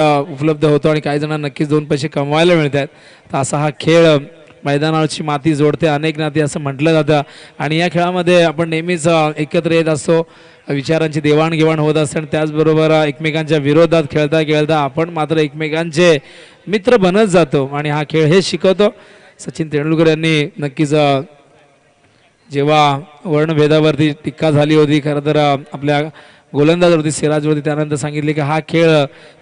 उपलब्ध होतो आणि काही जणांना नक्कीच दोन पैसे कमवायला मिळतात. तर असा हा खेळ मैदानावरची माती जोडते अनेक नाती असं म्हटलं जातं आणि या खेळामध्ये आपण नेहमीच एकत्र येत असतो, विचारांची देवाणघेवाण होत असते आणि त्याचबरोबर एकमेकांच्या विरोधात खेळता खेळता आपण मात्र एकमेकांचे मित्र बनत जातो आणि हा खेळ हे शिकवतो. सचिन तेंडुलकर यांनी नक्कीच जेव्हा वर्णभेदावरती टीका झाली होती खरं तर आपल्या गोलंदाजवरती सिराजवरती त्यानंतर सांगितले की हा खेळ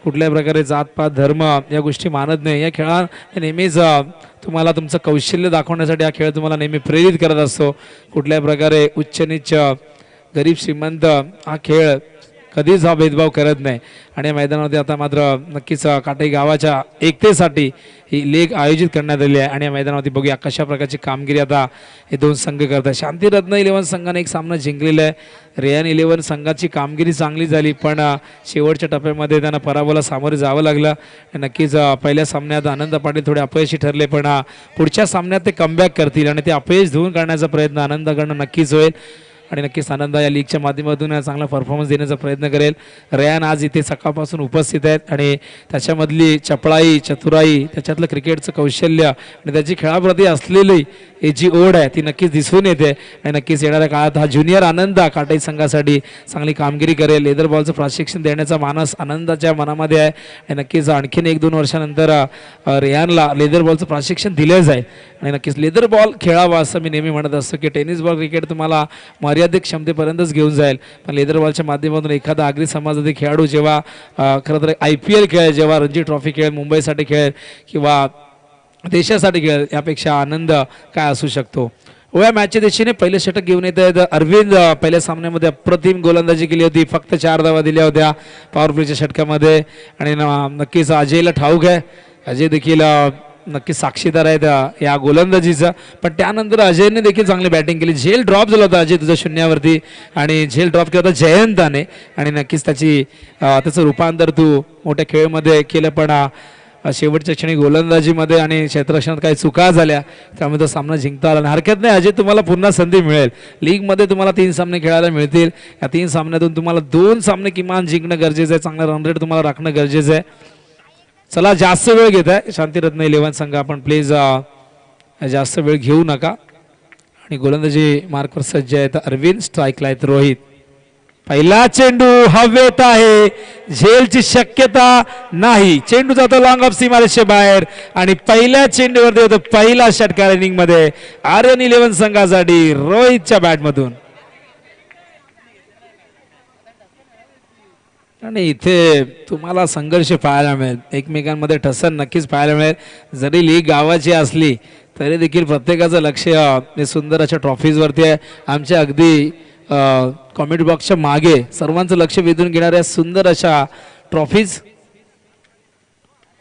कुठल्याही प्रकारे जातपात धर्म या गोष्टी मानत नाही. या खेळात नेहमीच तुम्हाला तुमचं कौशल्य दाखवण्यासाठी हा खेळ तुम्हाला नेहमी प्रेरित करत असतो. कुठल्याही प्रकारे उच्च नीच गरीब श्रीमंत हा खेळ कधीच हा भेदभाव करत नाही आणि या मैदानामध्ये आता मात्र नक्कीच काटाई गावाच्या एकतेसाठी ही लीग आयोजित करण्यात आली आहे आणि या मैदानावरती बघूया कशा प्रकारची कामगिरी आता हे दोन संघ करतात. शांतिरत्न 11 संघाने एक सामना जिंकलेला आहे. रेयान 11 संघाची कामगिरी चांगली झाली पण शेवटच्या टप्प्यामध्ये त्यांना पराभवाला सामोरे जावं लागलं. नक्कीच पहिल्या सामन्यात आनंद पाटील थोडे अपयशी ठरले पण पुढच्या सामन्यात ते कमबॅक करतील आणि ते अपयश धुवून काढण्याचा प्रयत्न आनंदाकडनं नक्कीच होईल आणि नक्कीच आनंद या लीगच्या माध्यमातून चांगला परफॉर्मन्स देण्याचा प्रयत्न करेल. रेयान आज इथे सकाळपासून उपस्थित आहेत आणि त्याच्यामधली चपळाई चतुराई त्याच्यातलं क्रिकेटचं कौशल्य आणि त्याची खेळाप्रती असलेली ही जी ओढ आहे ती नक्कीच दिसून येते आणि नक्कीच येणाऱ्या काळात हा ज्युनियर आनंद काटाई संघासाठी चांगली कामगिरी करेल. लेदर बॉलचं प्रशिक्षण देण्याचा मानस आनंदाच्या मनामध्ये आहे आणि नक्कीच आणखीन 1-2 वर्षानंतर रेयानला लेदर बॉलचं प्रशिक्षण दिलं जाईल आणि नक्कीच लेदर बॉल खेळावा असं मी नेहमी म्हणत असतो की टेनिस बॉल क्रिकेट तुम्हाला मर्यादित क्षमतेपर्यंतच घेऊन जाईल पण लेदर बॉलच्या माध्यमातून एखादा आगरी समाजातील खेळाडू जेव्हा खरं तर IPL खेळ जेव्हा रणजी ट्रॉफी खेळ मुंबईसाठी खेळ किंवा देशासाठी खेळ यापेक्षा आनंद काय असू शकतो. या मॅचच्या दिशेने पहिले षटक घेऊन येत आहेत अरविंद. पहिल्या सामन्यामध्ये अप्रतिम गोलंदाजी केली होती, फक्त 4 धावा दिल्या होत्या पॉवर प्लेच्या षटकामध्ये आणि नक्कीच अजयला ठाऊक आहे, अजय देखील नक्की साक्षीदार आहेत या गोलंदाजीचा. पण त्यानंतर अजयने देखील चांगली बॅटिंग केली. झेल ड्रॉप झाला होता अजय तुझ्या शून्यावरती आणि झेल ड्रॉप केला होता जयंताने आणि नक्कीच त्याचं रूपांतर तू मोठ्या खेळमध्ये केलं पण शेवटच्या क्षणी गोलंदाजीमध्ये आणि क्षेत्ररक्षणात काही चुका झाल्या त्यामुळे तो सामना जिंकता आला. हरकत नाही अजय, तुम्हाला पुन्हा संधी मिळेल. लीगमध्ये तुम्हाला 3 सामने खेळायला मिळतील. या 3 सामन्यातून तुम्हाला 2 सामने किमान जिंकणं गरजेचं आहे. चांगला रन रेट तुम्हाला राखणं गरजेचं आहे. चला जास्त वेळ घेत आहे शांतिरत्न 11 संघ, आपण प्लीज जास्त वेळ घेऊ नका आणि गोलंदाजी मार्कवर सज्ज आहेत अरविंद, स्ट्राईकला आहेत रोहित. पहिला चेंडू हवेत आहे, झेलची शक्यता नाही. चेंडू जातो लॉंग ऑफ सीमारेषे बाहेर आणि पहिल्या चेंडूवरती होतो पहिला षटकार इनिंग मध्ये आर्यन 11 संघासाठी रोहितच्या बॅटमधून. आणि इथे तुम्हाला संघर्ष पाहायला मिळेल, एकमेकांमध्ये ठसन नक्कीच पाहायला मिळेल. जरी लीग गावाची असली तरी देखील प्रत्येकाचं लक्ष सुंदर अशा ट्रॉफीजवरती आहे. आमच्या अगदी कॉमेंट बॉक्सच्या मागे सर्वांचं लक्ष वेधून घेणाऱ्या सुंदर अशा ट्रॉफीज.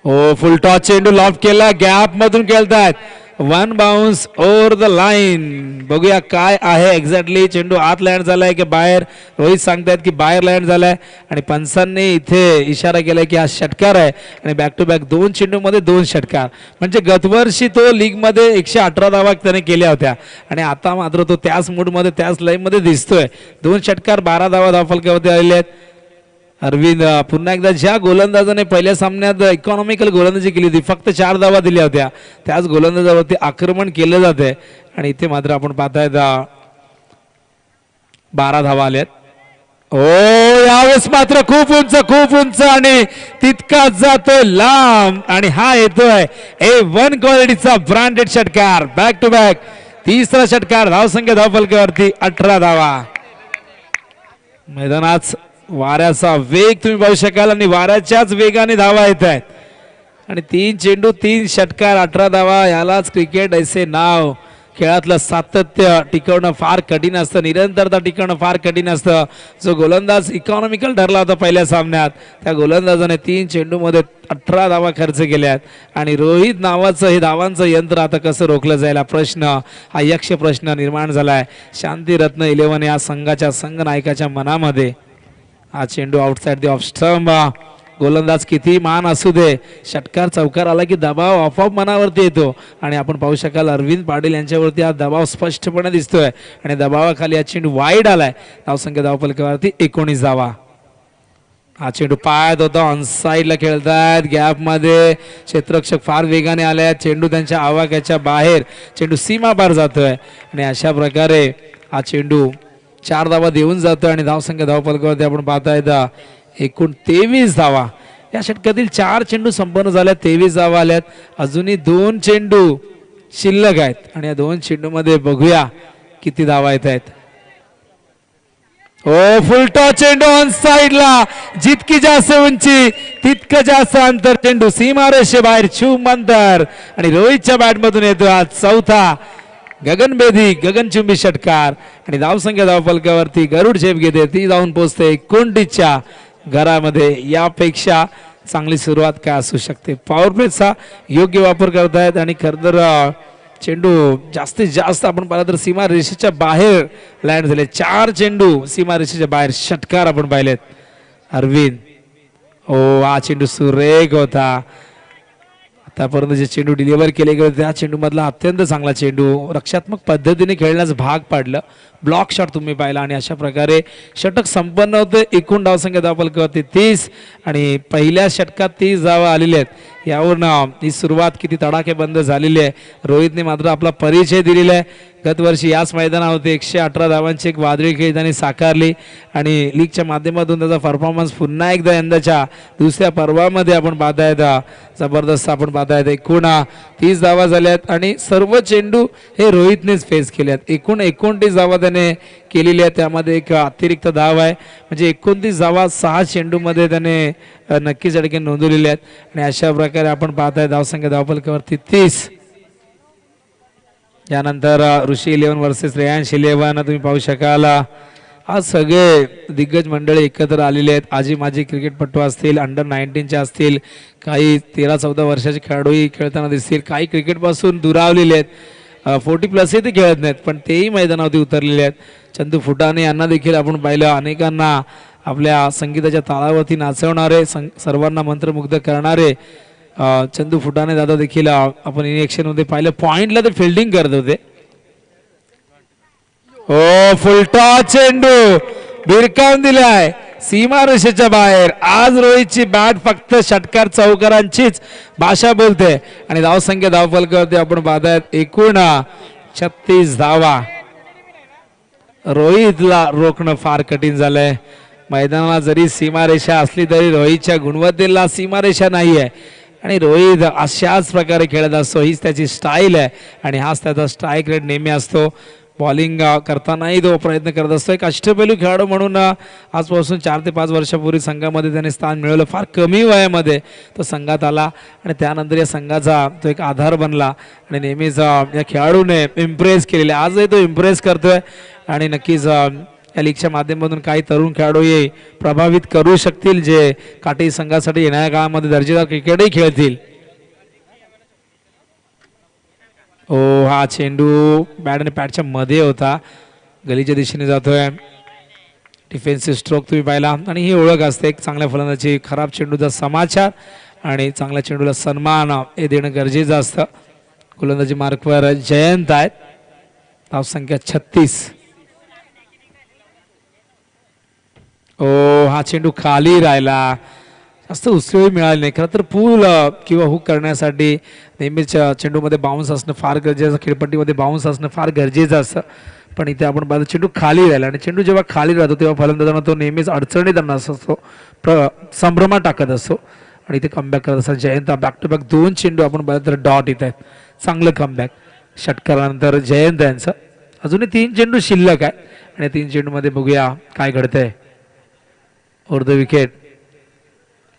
हो, फुल टॉस चेंडू लॉफ्ट केला, गॅप मधून खेळतायत, 1 बाउन्स ओव्हर द लाईन. बघूया काय आहे एक्झॅक्टली. चेंडू आत लँड झालाय की बाहेर, रोहित सांगतायत की बाहेर लँड झालाय आणि पंचांनी इथे इशारा केलाय की हा षटकार आहे आणि बॅक टू बॅक 2 चेंडूमध्ये 2 षटकार. म्हणजे गतवर्षी तो लीगमध्ये 118 धावा त्याने केल्या होत्या आणि आता मात्र तो त्याच मूडमध्ये त्याच लाईनमध्ये दिसतोय. 2 षटकार 12 धावा धावफलकावरती आलेले आहेत. अरविंद पुन्हा एकदा ज्या गोलंदाजाने पहिल्या सामन्यात इकॉनॉमिकल गोलंदाजी केली होती, फक्त 4 धावा दिल्या होत्या, त्याच गोलंदाजावरती आक्रमण केलं जाते आणि इथे मात्र आपण पाहतायत 12 धावा आल्यात. ओ यावेळेस मात्र खूप उंच आणि तितकाच जातोय लांब आणि हा येतोय A1 क्वालिटीचा ब्रँडेड षटकार. बॅक टू बॅक 3रा षटकार, धावसंख्या धावफलकावरती 18 धावा. मैदानात वाऱ्याचा वेग तुम्ही पाहू शकाल आणि वाऱ्याच्याच वेगाने धावा येत आहेत आणि 3 चेंडू 3 षटकार 18 धावा. यालाच क्रिकेट ऐसे नाव. खेळातलं सातत्य टिकवणं फार कठीण असतं, निरंतरता टिकवणं फार कठीण असतं. जो गोलंदाज इकॉनॉमिकल ठरला होता पहिल्या सामन्यात, त्या गोलंदाजाने 3 चेंडूमध्ये 18 धावा खर्च केल्यात आणि रोहित नावाचं हे धावांचं यंत्र आता कसं रोखलं जाईल हा यक्ष प्रश्न निर्माण झालाय शांतिरत्न 11 या संघाच्या संघनायकाच्या मनामध्ये. हा चेंडू आउटसाइड द ऑफ स्टंप. गोलंदाज किती मान असू दे, षटकार चौकार आला की दबाव आपोआप मनावरती येतो आणि आपण पाहू शकाल अरविंद पाटील यांच्यावरती हा दबाव स्पष्टपणे दिसतोय आणि दबावाखाली हा चेंडू वाईड आलाय. धावसंख्या धावफलकावरती 19 धावा. हा चेंडू पायात होता, ऑन साईडला खेळतायत, गॅप मध्ये क्षेत्ररक्षक फार वेगाने आले, चेंडू त्यांच्या आवाक्याच्या बाहेर, चेंडू सीमा पार जातोय आणि अशा प्रकारे हा चेंडू 4 धावा देऊन जातोय आणि धावसंख्या धावफलकावरती आपण पाहतायत एकूण 23 धावा. या षटकातील 4 चेंडू संपन्न झाल्यात, 23 धावा आल्यात, अजूनही 2 चेंडू शिल्लक आहेत आणि या 2 चेंडू मध्ये बघूया किती धावा येत आहेत. ओ फुलटॉ चेंडू ऑन साइडला, जितकी जास्त उंची तितकं जास्त अंतर, चेंडू सीमारेषे बाहेर चुंब अंतर आणि रोहितच्या बॅट मधून येतो आज चौथा गगनभेदी गगनचुंबी षटकार आणि धावसंख्या धावफलकावरती गरुड झेप घेते, ती जाऊन पोहोचते 29च्या घरामध्ये. यापेक्षा चांगली सुरुवात काय असू शकते. पॉवर प्लेचा योग्य वापर करतायत आणि खरं तर चेंडू जास्तीत जास्त आपण पाहिलं तर सीमा रेषेच्या बाहेर लँड झाले. 4 चेंडू सीमा रेषेच्या बाहेर षटकार आपण पाहिलेत. अरविंद, ओ हा चेंडू सुरेख होता. आतापर्यंत जे चेंडू डिलिव्हर केले गेले त्या चेंडू मधला अत्यंत चांगला चेंडू, रक्षात्मक पद्धतीने खेळण्यास भाग पाडलं, ब्लॉक शॉट तुम्ही पाहिला आणि अशा प्रकारे षटक संपन्न होतं. एकूण धावसंख्या धावफलकावरती 30 आणि पहिल्या षटकात 30 धावा आलेल्या आहेत. यावरून ही सुरुवात किती तडाखेबंद झालेली आहे. रोहितने मात्र आपला परिचय दिलेला आहे. गत वर्षी याच मैदानावरती 118 धावांची एक वादळी खेळी त्यांनी साकारली आणि लीगच्या माध्यमातून त्याचा परफॉर्मन्स पुन्हा एकदा यंदाच्या दुसऱ्या पर्वामध्ये आपण पाहतायत जबरदस्त आपण पाहतायत. एकूण 30 धावा झाल्यात आणि सर्व चेंडू हे रोहितनेच फेस केल्यात. एकूण 29 धावा त्याने केलेली आहे, त्यामध्ये एक अतिरिक्त धाव आहे, म्हणजे 29 धावा 6 चेंडूमध्ये त्याने नक्कीच अडके नोंदवलेले आहेत आणि अशा प्रकारे आपण पाहताय धावसंख्या धावफलकावरती 30. यानंतर ऋषी 11 वर्सेस रेयांश 11 तुम्ही पाहू शकाल. आज सगळे दिग्गज मंडळी एकत्र आलेले आहेत. आजी माजी क्रिकेटपटू असतील, अंडर 19चे असतील, काही 13-14 वर्षाचे खेळाडूही खेळताना दिसतील, काही क्रिकेटपासून दुरावलेले आहेत, 40+ ते खेळत नाहीत पण तेही मैदानावरती उतरलेले आहेत. चंदू फुटाणे यांना देखील आपण पाहिलं, अनेकांना आपल्या संगीताच्या तालावरती नाचवणारे, सर्वांना मंत्रमुग्ध करणारे चंदू फुटाणे दादा देखील आपण इनिएक्शन मध्ये पाहिलं. पॉइंटला ते फिल्डिंग करत होते. ओ फुलटॉ चेंडू भिरकावून दिलाय सीमा रेषेच्या बाहेर. आज रोहितची बॅट फक्त षटकार चौकारांचीच भाषा बोलते आणि धावसंख्या धावफलकावरती आपण पाहतायत एकूण 36 धावा. रोहितला रोखणं फार कठीण झालंय. मैदानाला जरी सीमारेषा असली तरी रोहितच्या गुणवत्तेला सीमारेषा नाही आहे आणि रोहित अशाच प्रकारे खेळत असतो. हीच त्याची स्टाईल आहे आणि हाच त्याचा स्ट्राईक रेट नेहमी असतो. बॉलिंग करतानाही तो प्रयत्न करत असतो. एक अष्टपैलू खेळाडू म्हणून आजपासून 4 ते 5 वर्षापूर्वी संघामध्ये त्याने स्थान मिळवलं. फार कमी वयामध्ये तो संघात आला आणि त्यानंतर या संघाचा तो एक आधार बनला आणि नेहमीच या खेळाडूने इम्प्रेस केलेले. आजही तो इम्प्रेस करतोय आणि नक्कीच या लीगच्या माध्यमातून काही तरुण खेळाडूही प्रभावित करू शकतील जे काठी संघासाठी येणाऱ्या काळामध्ये दर्जेदार क्रिकेटही खेळतील. ओ हा चेंडू बॅट आणि पॅडच्या मध्ये होता, गलीच्या दिशेने जातोय. डिफेन्सिव्ह स्ट्रोक तुम्ही पाहिला आणि ही ओळख असते एक चांगल्या फलंदाजी. खराब चेंडूचा समाचार आणि चांगल्या चेंडूला सन्मान हे देणं गरजेचं असतं. गोलंदाजी मार्कवर जयंत आहेत. धावसंख्या 36. ओ हा चेंडू खाली राहिला, जास्त उसळी मिळाली नाही. खरं तर पूल किंवा हुक करण्यासाठी नेहमीच चेंडूमध्ये बाउन्स असणं फार गरजेचं, खेळपट्टीमध्ये बाउन्स असणं फार गरजेचं असतं. पण इथे आपण पाहतो चेंडू खाली राहिला आणि चेंडू जेव्हा खाली राहतो तेव्हा फलंदाजांना तो नेहमीच अडचणीत असतो, संभ्रमात टाकत असतो आणि इथे कमबॅक करत असतात. जयंत बॅक टू बॅक 2 चेंडू आपण पाहिलं तर डॉट येत आहेत. चांगलं कमबॅक षटकारानंतर जयंत यांचं. अजूनही 3 चेंडू शिल्लक आहे आणि 3 चेंडूमध्ये बघूया काय घडतंय. The wicket.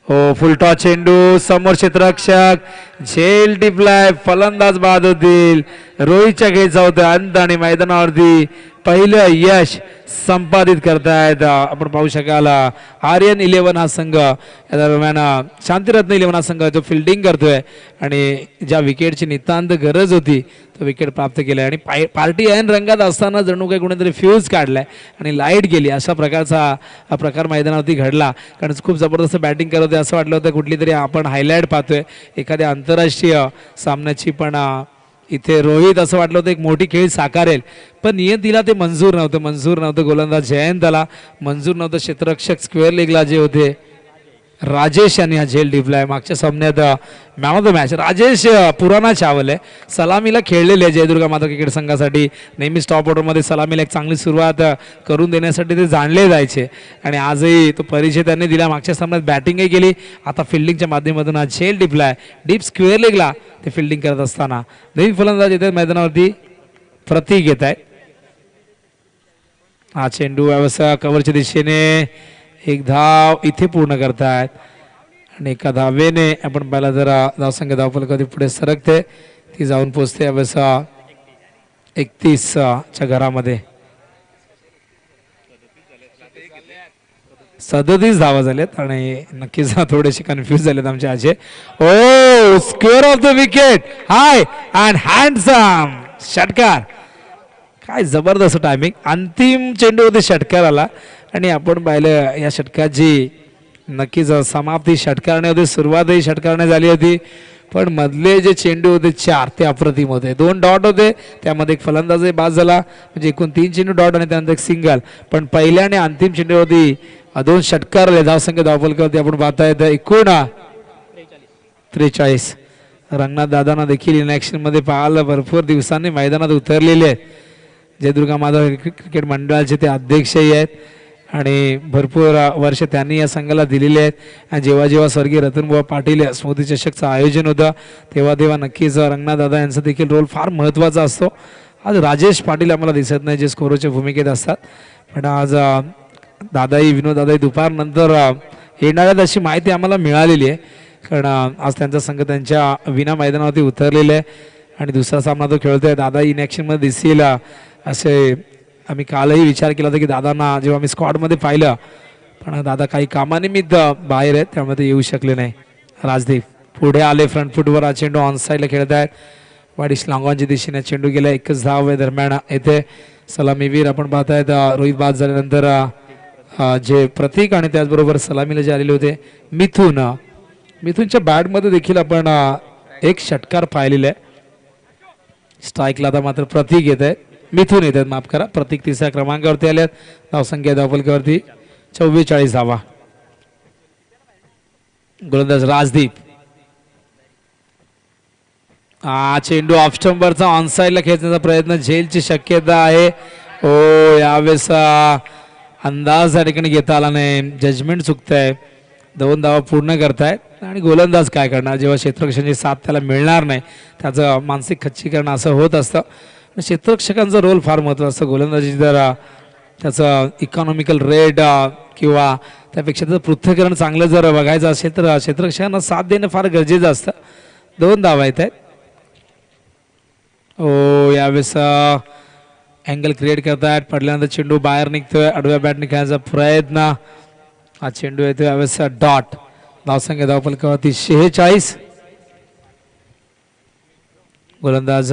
हो फुलटॉ चेंडू, समोर क्षेत्ररक्षक झेल टिपलाय, फलंदाज बाद होतील. रोहितच्या घ्यायचा होता अंत आणि मैदानावरती पहिलं यश संपादित करतायत. आपण पाहू शकाल आर्यन 11 हा संघ या दरम्यान शांतिरत्न 11 हा संघ जो फिल्डिंग करतोय आणि ज्या विकेटची नितांत गरज होती तो विकेट प्राप्त केलाय आणि पार्टी ऐन रंगात असताना जणू काही कोणीतरी फ्यूज काढलाय आणि लाईट गेली. अशा प्रकारचा प्रकार मैदानावरती घडला कारण खूप जबरदस्त बॅटिंग करत होते. असं वाटलं होतं कुठली तरी आपण हायलाईट पाहतोय एखाद्या आंतरराष्ट्रीय सामन्याची, पण इथे रोहित असं वाटलं होतं एक मोठी खेळ साकारेल पण नियतीला ते मंजूर नव्हतं. गोलंदाज जयंतला मंजूर नव्हतं. क्षेत्ररक्षक स्क्वेअर लेगला जे होते राजेश यांनी हा झेल टिपलाय. मागच्या सामन्यात man of the match Rajesh पुराणा चावल आहे. सलामीला खेळलेले आहे जयदुर्गा माता क्रिकेट संघासाठी. नेहमी टॉप ऑर्डरमध्ये सलामीला एक चांगली सुरुवात करून देण्यासाठी ते जाणले जायचे आणि आजही तो परिचय त्यांनी दिला. मागच्या सामन्यात बॅटिंगही केली. आता फिल्डिंगच्या माध्यमातून हा झेल टिपलाय. डीप स्क्वेअर लेगला ते फिल्डिंग करत असताना नवीन फलंदाज येतात मैदानावरती. प्रतीक येत आहे. हा चेंडू व्यवस्था कव्हरच्या दिशेने एक धाव इथे पूर्ण करतायत आणि एका धावेने आपण पाहिला जरा धावसंख्या धावफलकावरती पुढे सरकते. ती जाऊन पोचते अवस्था 31च्या घरामध्ये. 37 धावा झाल्यात आणि नक्कीच थोडेसे कन्फ्यूज झालेत आमचे आजे. ओ square of the wicket high and handsome षटकार. काय जबरदस्त टायमिंग. अंतिम चेंडू होते षटकार आला आणि आपण पाहिलं या षटकाची नक्कीच समाप्ती षटकारने होते. सुरुवातही षटकारने झाली होती पण मधले जे चेंडू होते 4 ते अप्रतिम होते. 2 डॉट होते त्यामध्ये एक फलंदाजही बाद झाला म्हणजे एकूण 3 चेंडू डॉट आणि त्यानंतर एक सिंगल. पण पहिल्या आणि अंतिम चेंडू होती 2 षटकार आले. धावसंख्या धावफलकावरती आपण पाहता येतं एकूण 43. रंगनाथ दादांना देखील इन ॲक्शन मध्ये पाहायला भरपूर दिवसांनी मैदानात उतरलेले आहेत. जयदुर्गा माता क्रिकेट मंडळाचे ते अध्यक्षही आहेत आणि भरपूर वर्ष त्यांनी या संघाला दिलेली आहेत. आणि जेव्हा जेव्हा स्वर्गीय रतनबुवा पाटील स्मृती चषकचं आयोजन होतं तेव्हा तेव्हा नक्कीच रंगनाथ दादा यांचा देखील रोल फार महत्त्वाचा असतो. आज राजेश पाटील आम्हाला दिसत नाही जे स्कोरच्या भूमिकेत असतात पण आज दादाही विनोद दादाही दुपारनंतर येणार आहेत अशी माहिती आम्हाला मिळालेली आहे. कारण आज त्यांचा संघ त्यांच्या विना मैदानावरती उतरलेला आहे आणि दुसरा सामना तो खेळतोय. दादा इन ॲक्शनमध्ये दिसतील असे आम्ही कालही विचार केला होता की दादांना जेव्हा मी स्क्वॉडमध्ये पाहिलं पण दादा काही कामानिमित्त बाहेर आहेत त्यामुळे ते येऊ शकले नाही. राजदीप पुढे आले फ्रंट फुटवर. हा चेंडू ऑन साईडला खेळत आहेत. वाडिश लांगॉनच्या दिशेने चेंडू गेला. एकच धाव दरम्यान येथे सलामीवीर आपण पाहतायत रोहित बाद झाल्यानंतर जे प्रतीक आणि त्याचबरोबर सलामीला जे आलेले होते मिथूनच्या बॅटमध्ये देखील आपण एक षटकार पाहिलेला आहे. स्ट्राईकला आता मात्र प्रतीक येत आहे. मिथून येत आहेत माफ करा. प्रतीक 3ऱ्या क्रमांकावरती आले आहेत. धावसंख्या धावफलकावरती 44 धावा. गोलंदाज राजदीप. चेंडू ऑफ स्टंपवरचा ऑन साईडला खेचण्याचा प्रयत्न. झेलची शक्यता आहे. ओ यावेळेस अंदाज या ठिकाणी घेता आला नाही. जजमेंट चुकत आहे. 2 धावा पूर्ण करतायत आणि गोलंदाज काय करणार जेव्हा क्षेत्ररक्षणाची साथ त्याला मिळणार नाही त्याचं मानसिक खच्चीकरण असं होत असतं. क्षेत्ररक्षकांचा रोल फार महत्त्वाचा असतो. गोलंदाजी जर त्याचं इकॉनॉमिकल रेट किंवा त्यापेक्षा त्याचं पृथ्थकरण चांगलं जर बघायचं असेल तर क्षेत्ररक्षकांना साथ देणं फार गरजेचं असतं. 2 धावा येत आहेत. ओ यावेळेस अँगल क्रिएट करतायत. पडल्यानंतर चेंडू बाहेर निघतोय. आडव्या बॅटने खेळायचा प्रयत्न. हा चेंडू येतोय यावेळेस डॉट. धावसंख्या धावफलकावरती 46. गोलंदाज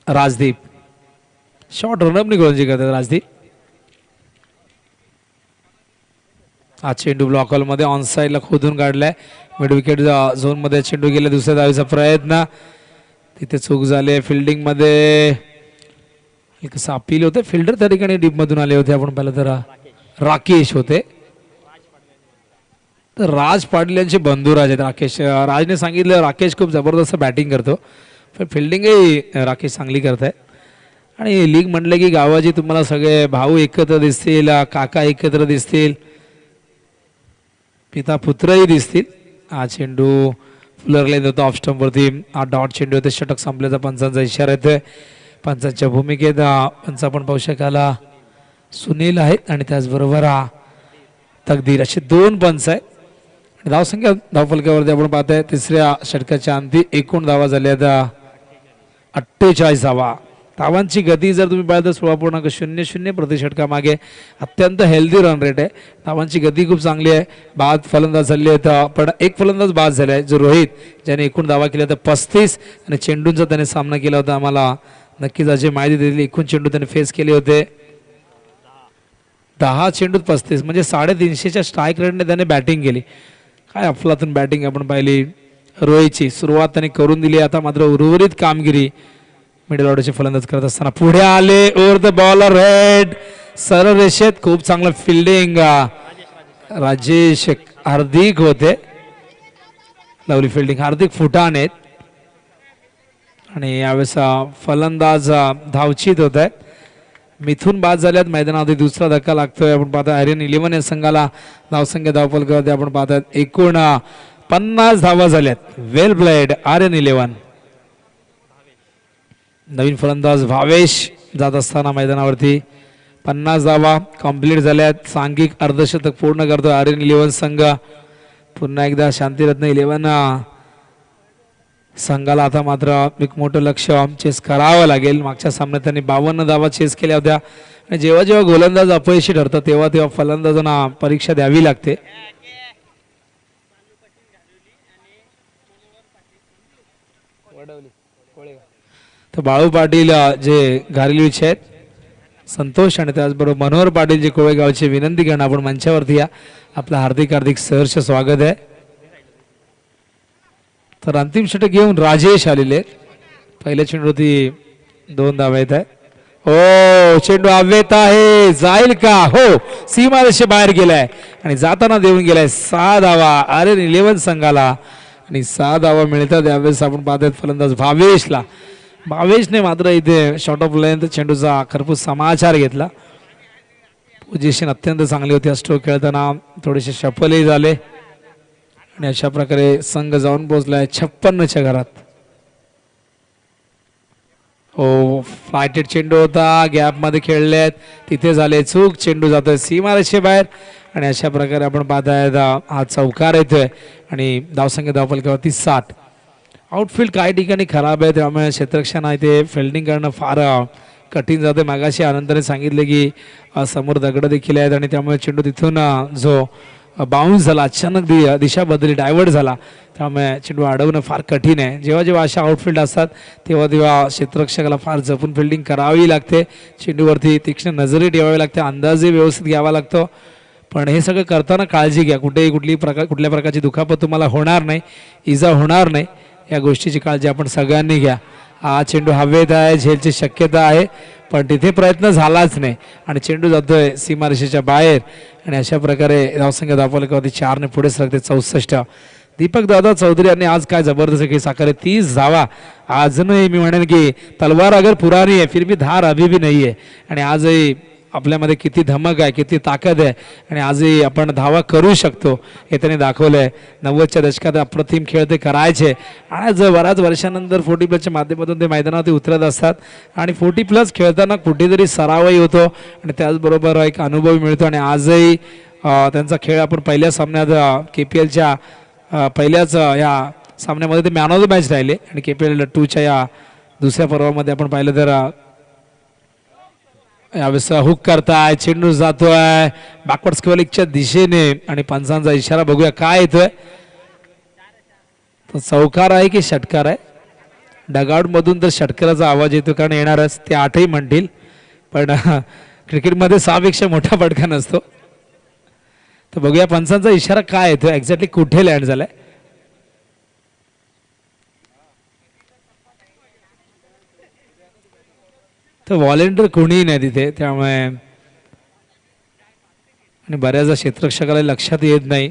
राजदीप. शॉर्ट रनअपने गोलंदाजी करतात राजदीप. हा चेंडू ब्लॉक हॉलमध्ये ऑन साईडला खोदून काढलाय. मिड विकेट झोनमध्ये चेंडू गेला. दुसऱ्या धावेचा प्रयत्न तिथे चूक झाली. फिल्डिंगमध्ये कसं अपील होतं. फिल्डर त्या ठिकाणी डीपमधून आले होते. आपण पाहिलं तर राकेश होते. तर राज पाटील यांचे बंधू राज आहेत राकेश. राजने सांगितलं राकेश खूप जबरदस्त बॅटिंग करतो पण फिल्डिंगही राकेश चांगली करत आहे. आणि लीग म्हटलं की गावाची तुम्हाला सगळे भाऊ एकत्र दिसतील. काका एकत्र दिसतील. पिता पुत्रही दिसतील. हा चेंडू फुलरला होता ऑफ स्टंपवरती. हा डॉट चेंडू होते. षटक संपल्याचा पंचांचा इशारा येतोय. पंचांच्या भूमिकेत पंच आपण पाहू शकाला सुनील आहेत आणि त्याचबरोबर तकदीर असे 2 पंच आहेत. धावसंख्या धावफलकावरती आपण पाहताय 3ऱ्या षटकाच्या अंती एकूण धावा झाल्या 48 धावा. धावांची गती जर तुम्ही पाहिलं तर 16.00 प्रति षटकामागे अत्यंत हेल्दी रन रेट आहे. धावांची गती खूप चांगली आहे. बाद फलंदाज झाले आहेत पण एक फलंदाज बाद झाला आहे जो रोहित ज्याने एकूण धावा केल्या होत्या 35 आणि चेंडूंचा त्याने सामना केला होता. आम्हाला नक्कीच अशी माहिती दिली. एकूण चेंडू त्याने फेस केले होते 10 चेंडूत 35 म्हणजे 350च्या स्ट्राईक रेटने त्याने बॅटिंग केली. काय अफलातून बॅटिंग आपण पाहिली. रोहितची सुरुवात त्याने करून दिली. आता मात्र उर्वरित कामगिरी मिडल ऑर्डरचे फलंदाज करत असताना पुढे आले. ओव्हर द बॉलर हेड सरळ रेषेत खूप चांगलं फिल्डिंग. राजेश हार्दिक होते, लवली फिल्डिंग हार्दिक फुटाण आहेत आणि यावेळेस फलंदाज धावचीत होत आहेत. मिथून बाद झाल्यात मैदानामध्ये दुसरा धक्का लागतोय. आपण पाहता आर्यन 11 या संघाला धावसंख्या धावफलकावरती आपण पाहतात एकूण 50 धावा झाल्यात. वेल प्लेड आर्यन 11. नवीन फलंदाज भावेश जात असताना मैदानावरती 50 धावा कंप्लीट झाल्यात. सांघिक अर्धशतक पूर्ण करतो आर्यन 11 संघ. पुन्हा एकदा शांतीरत्न 11 संघाला आता मात्र एक मोठं लक्ष चेस करावं लागेल. मागच्या सामन्यात त्यांनी 52 धावा चेस केल्या होत्या आणि जेव्हा जेव्हा गोलंदाज अपयशी ठरतात तेव्हा तेव्हा फलंदाजांना परीक्षा द्यावी लागते. तर बाळू पाटील जे घारेलविचे आहेत संतोष आणि त्याचबरोबर मनोहर पाटील जे कोळेगावचे विनंती करणं आपण मंचावरती या. आपलं हार्दिक हार्दिक सहर्ष स्वागत आहे. तर अंतिम षटक घेऊन राजेश आलेले. पहिल्या चेंडूवरती 2 धावा येत आहे. हो चेंडू हवेत आहे, जाईल का? हो सीमारेषे बाहेर गेलाय आणि जाताना देऊन गेलाय. 6 धावा आर्यन 11 संघाला आणि 6 धावा मिळतात. यावेळेस आपण पाहतात फलंदाज भावेशला. भावेशने मात्र इथे शॉर्ट ऑफ लेंथ चेंडूचा खरपूस समाचार घेतला. पोझिशन अत्यंत चांगली होती. स्ट्रोक खेळताना थोडेसे शफलही झाले आणि अशा प्रकारे संघ जाऊन पोहोचलाय 56च्या घरात. हो फ्लायटेड चेंडू होता, गॅप मध्ये खेळलेत, तिथे झाले चूक. चेंडू जातोय सीमारेषे बाहेर आणि अशा प्रकारे आपण पाहताय हा चौकार येतोय आणि धावसंख्या धावफलकावरती 60. आउटफील्ड काही ठिकाणी खराब आहे त्यामुळे क्षेत्ररक्षण इथे फिल्डिंग करणं फार कठीण जाते. मागाशी आनंदाने सांगितले की समोर दगड देखील आहेत आणि त्यामुळे चेंडू तिथून जो बाउन्स झाला अचानक दिशा बदलली, डायव्हर्ट झाला, त्यामुळे चेंडू अडवणं फार कठीण आहे. जेव्हा जेव्हा अशा आउटफील्ड असतात तेव्हा तेव्हा क्षेत्ररक्षकाला फार जपून फिल्डिंग करावी लागते. चेंडूवरती तीक्ष्ण नजरे ठेवावी लागते, अंदाजे व्यवस्थित घ्यावा लागतो. पण हे सगळं करताना काळजी घ्या, कुठेही कुठल्या प्रकारची दुखापत तुम्हाला होणार नाही, इजा होणार नाही, या गोष्टीची काळजी आपण सगळ्यांनी घ्या. हा चेंडू हवेत आहे, झेलची शक्यता आहे पण तिथे प्रयत्न झालाच नाही आणि चेंडू जातोय सीमारेषेच्या बाहेर आणि अशा प्रकारे धावसंख्या धावफलकावरती 4 ने पुढे सरकते 64. दीपक दादा चौधरी यांनी आज काय जबरदस्त खेळ साकारले. 30 धावा. अजूनही मी म्हणेन की तलवार अगर पुरानी है फिर भी धार अभी भी नहीं है आणि आजही आपल्यामध्ये किती धमक आहे, किती ताकद आहे आणि आजही आपण धावा करू शकतो हे त्यांनी दाखवलंय. 90च्या दशकात अप्रतिम खेळ ते करायचे. आज बऱ्याच वर्षानंतर 40+ माध्यमातून ते मैदानावरती उतरत असतात आणि 40+ खेळताना कुठेतरी सरावही होतो आणि त्याचबरोबर एक अनुभव मिळतो आणि आजही त्यांचा खेळ आपण पहिल्या सामन्यात KPLच्या पहिल्याच या सामन्यामध्ये ते मॅन ऑफ द मॅच राहिले आणि KPL 2च्या या दुसऱ्या पर्वामध्ये आपण पाहिलं तर यावेळेस हुक करताय, चेंडू जातोय बॅकवर्ड स्क्वेलिकच्या दिशेने आणि पंचांचा इशारा बघूया काय येतोय. तो चौकार आहे की षटकार आहे? डगआउट मधून तर षटकाराचा आवाज येतो कारण येणारच, ते 8ही म्हणतील पण क्रिकेटमध्ये 6 पेक्षा मोठा फटका नसतो. तर बघूया पंचांचा इशारा काय येतोय, एक्झॅक्टली कुठे लँड झालाय. तर व्हॉलेंटियर कोणीही नाही तिथे, त्यामुळे आणि बऱ्याचदा क्षेत्ररक्षकाला लक्षात येत नाही,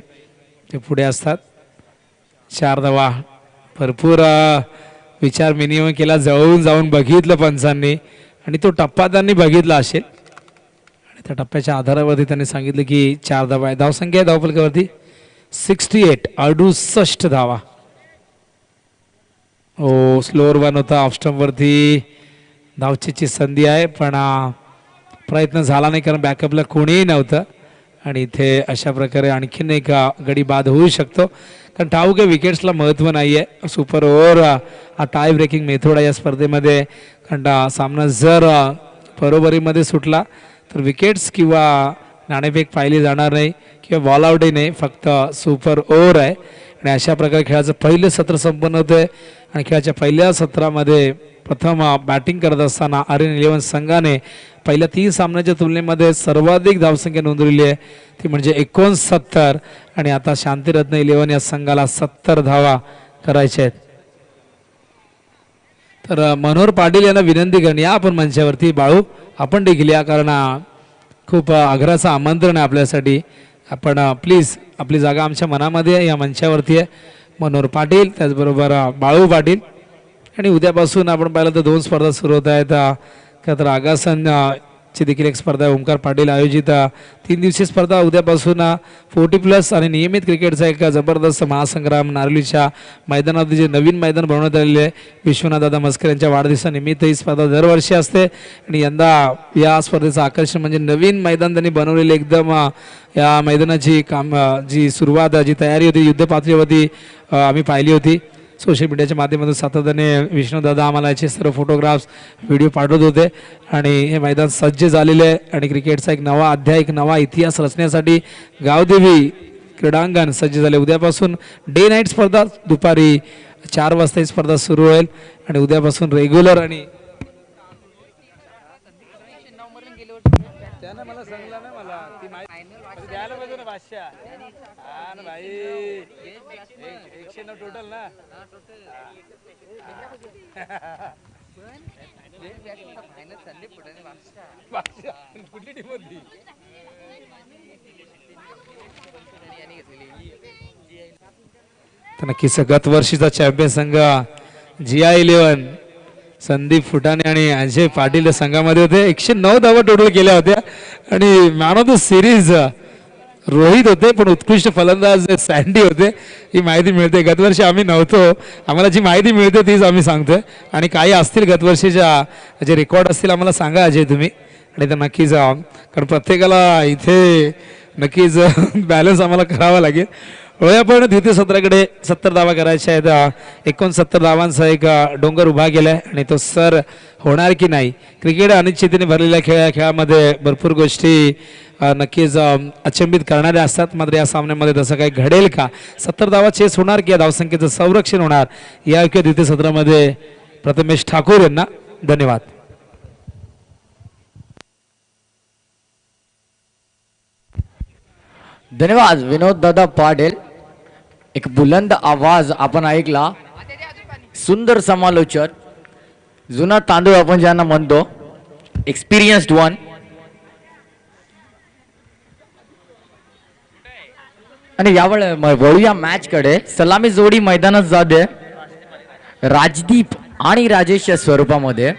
ते पुढे असतात. 4 धावा. भरपूर विचार मिनिमम केला, जवळून जाऊन बघितलं पंचांनी आणि तो टप्पा त्यांनी बघितला असेल आणि त्या टप्प्याच्या आधारावरती त्यांनी सांगितलं की 4 धावा आहे. धावसंख्या धावफलकावरती 68. 68 धावा. हो स्लोअर 1 होता ऑफ स्टंप वरती. धावचीची संधी आहे पण प्रयत्न झाला नाही कारण बॅकअपला कोणीही नव्हतं आणि इथे अशा प्रकारे आणखीन एक गडी बाद होऊ शकतो कारण ठाऊक आहे विकेट्सला महत्त्व नाही आहे. सुपर ओव्हर हा टाय ब्रेकिंग मेथड आहे या स्पर्धेमध्ये कारण सामना जर बरोबरीमध्ये सुटला तर विकेट्स किंवा नाणेफेक पाहिली जाणार नाही किंवा बॉल आउटही नाही, फक्त सुपर ओव्हर आहे आणि अशा प्रकारे खेळाचं पहिलं सत्र संपन्न होतंय आणि खेळाच्या पहिल्या सत्रामध्ये प्रथम बॅटिंग करत असताना आर्यन 11 संघाने पहिल्या 3 सामन्याच्या तुलनेमध्ये सर्वाधिक धावसंख्या नोंदवलेली आहे, ती म्हणजे 69 आणि आता शांतीरत्न 11 या संघाला 70 धावा करायच्या आहेत. तर मनोहर पाटील यांना विनंती करणे या आपण मंचावरती. बाळू आपण देखील या कारण खूप आग्रहाचं आमंत्रण आहे आपल्यासाठी. आपण प्लीज आपली जागा आमच्या मनामध्ये आहे, या मंचावरती आहे. मनोहर पाटील त्याचबरोबर बाळू पाटील. आणि उद्यापासून आपण पाहिलं तर 2 स्पर्धा सुरू होत आहेत. का तर आगासन ची देखील एक स्पर्धा आहे. ओमकार पाटील आयोजित 3 दिवसीय स्पर्धा उद्यापासून 40+ आणि नियमित क्रिकेटचा एक जबरदस्त महासंग्राम नारळीच्या मैदानात जे नवीन मैदान बनवण्यात आलेले आहे विश्वनाथ दादा मस्कर यांच्या वाढदिवसानिमित्त ही स्पर्धा दरवर्षी असते. आणि यंदा या स्पर्धेचं आकर्षण म्हणजे नवीन मैदान त्यांनी बनवलेले एकदम या मैदानाची जी सुरुवात जी तयारी होती युद्ध पातळीवरती आम्ही पाहिली होती. सोशल मीडियाच्या माध्यमातून सातत्याने विष्णुदादा आम्हाला याचे सर्व फोटोग्राफ्स व्हिडिओ पाठवत होते. आणि हे मैदान सज्ज झालेले आहे आणि क्रिकेटचा एक नवा अध्याय एक नवा इतिहास रचण्यासाठी गावदेवी क्रीडांगण सज्ज झाले. उद्यापासून डे नाईट स्पर्धा दुपारी 4 वाजता ही स्पर्धा सुरू होईल. आणि उद्यापासून रेग्युलर आणि मला सांगला ना मला ती माहिती द्यायला पाहिजे ना भाषा भाई 109 टोटल ना कुठली टीम होती तर नक्कीच गत वर्षीचा चॅम्पियन संघ GI11 संदीप फुटाणे आणि अजय पाटील या संघामध्ये होते. 109 धावा टोटल केल्या होत्या. आणि man of the series Rohit होते पण उत्कृष्ट फलंदाज सँडी होते. ही माहिती मिळते. गतवर्षी आम्ही नव्हतो. आम्हाला जी माहिती मिळते तीच आम्ही सांगतोय. आणि काही असतील गतवर्षीच्या जे रेकॉर्ड असतील आम्हाला सांगा अजय तुम्ही. आणि तर नक्कीच कारण प्रत्येकाला इथे नक्कीच बॅलन्स आम्हाला करावा लागेल. आपण द्वितीय सत्राकडे 70 धावा करायच्या आहेत. 69 धावांचा एक डोंगर उभा केलाय आणि तो सर होणार की नाही. क्रिकेट अनिश्चिततेने भरलेल्या खेळामध्ये भरपूर गोष्टी नक्कीच अचंबित करणाऱ्या असतात. मात्र या सामन्यामध्ये तसं काही घडेल का. 70 धावा चेस होणार की या धावसंख्येचं संरक्षण होणार या द्वितीय सत्रामध्ये प्रथमेश ठाकूर यांना धन्यवाद. धन्यवाद विनोद दादा पाटील. एक बुलंद आवाज आपण ऐकला. सुंदर समालोचक जुना तांदूळ आपण ज्यांना म्हणतो एक्सपिरियन्स्ड वन. आणि यावेळी वळूया मॅच कडे. सलामी जोडी मैदानात जाते राजदीप आणि राजेश या स्वरूपामध्ये.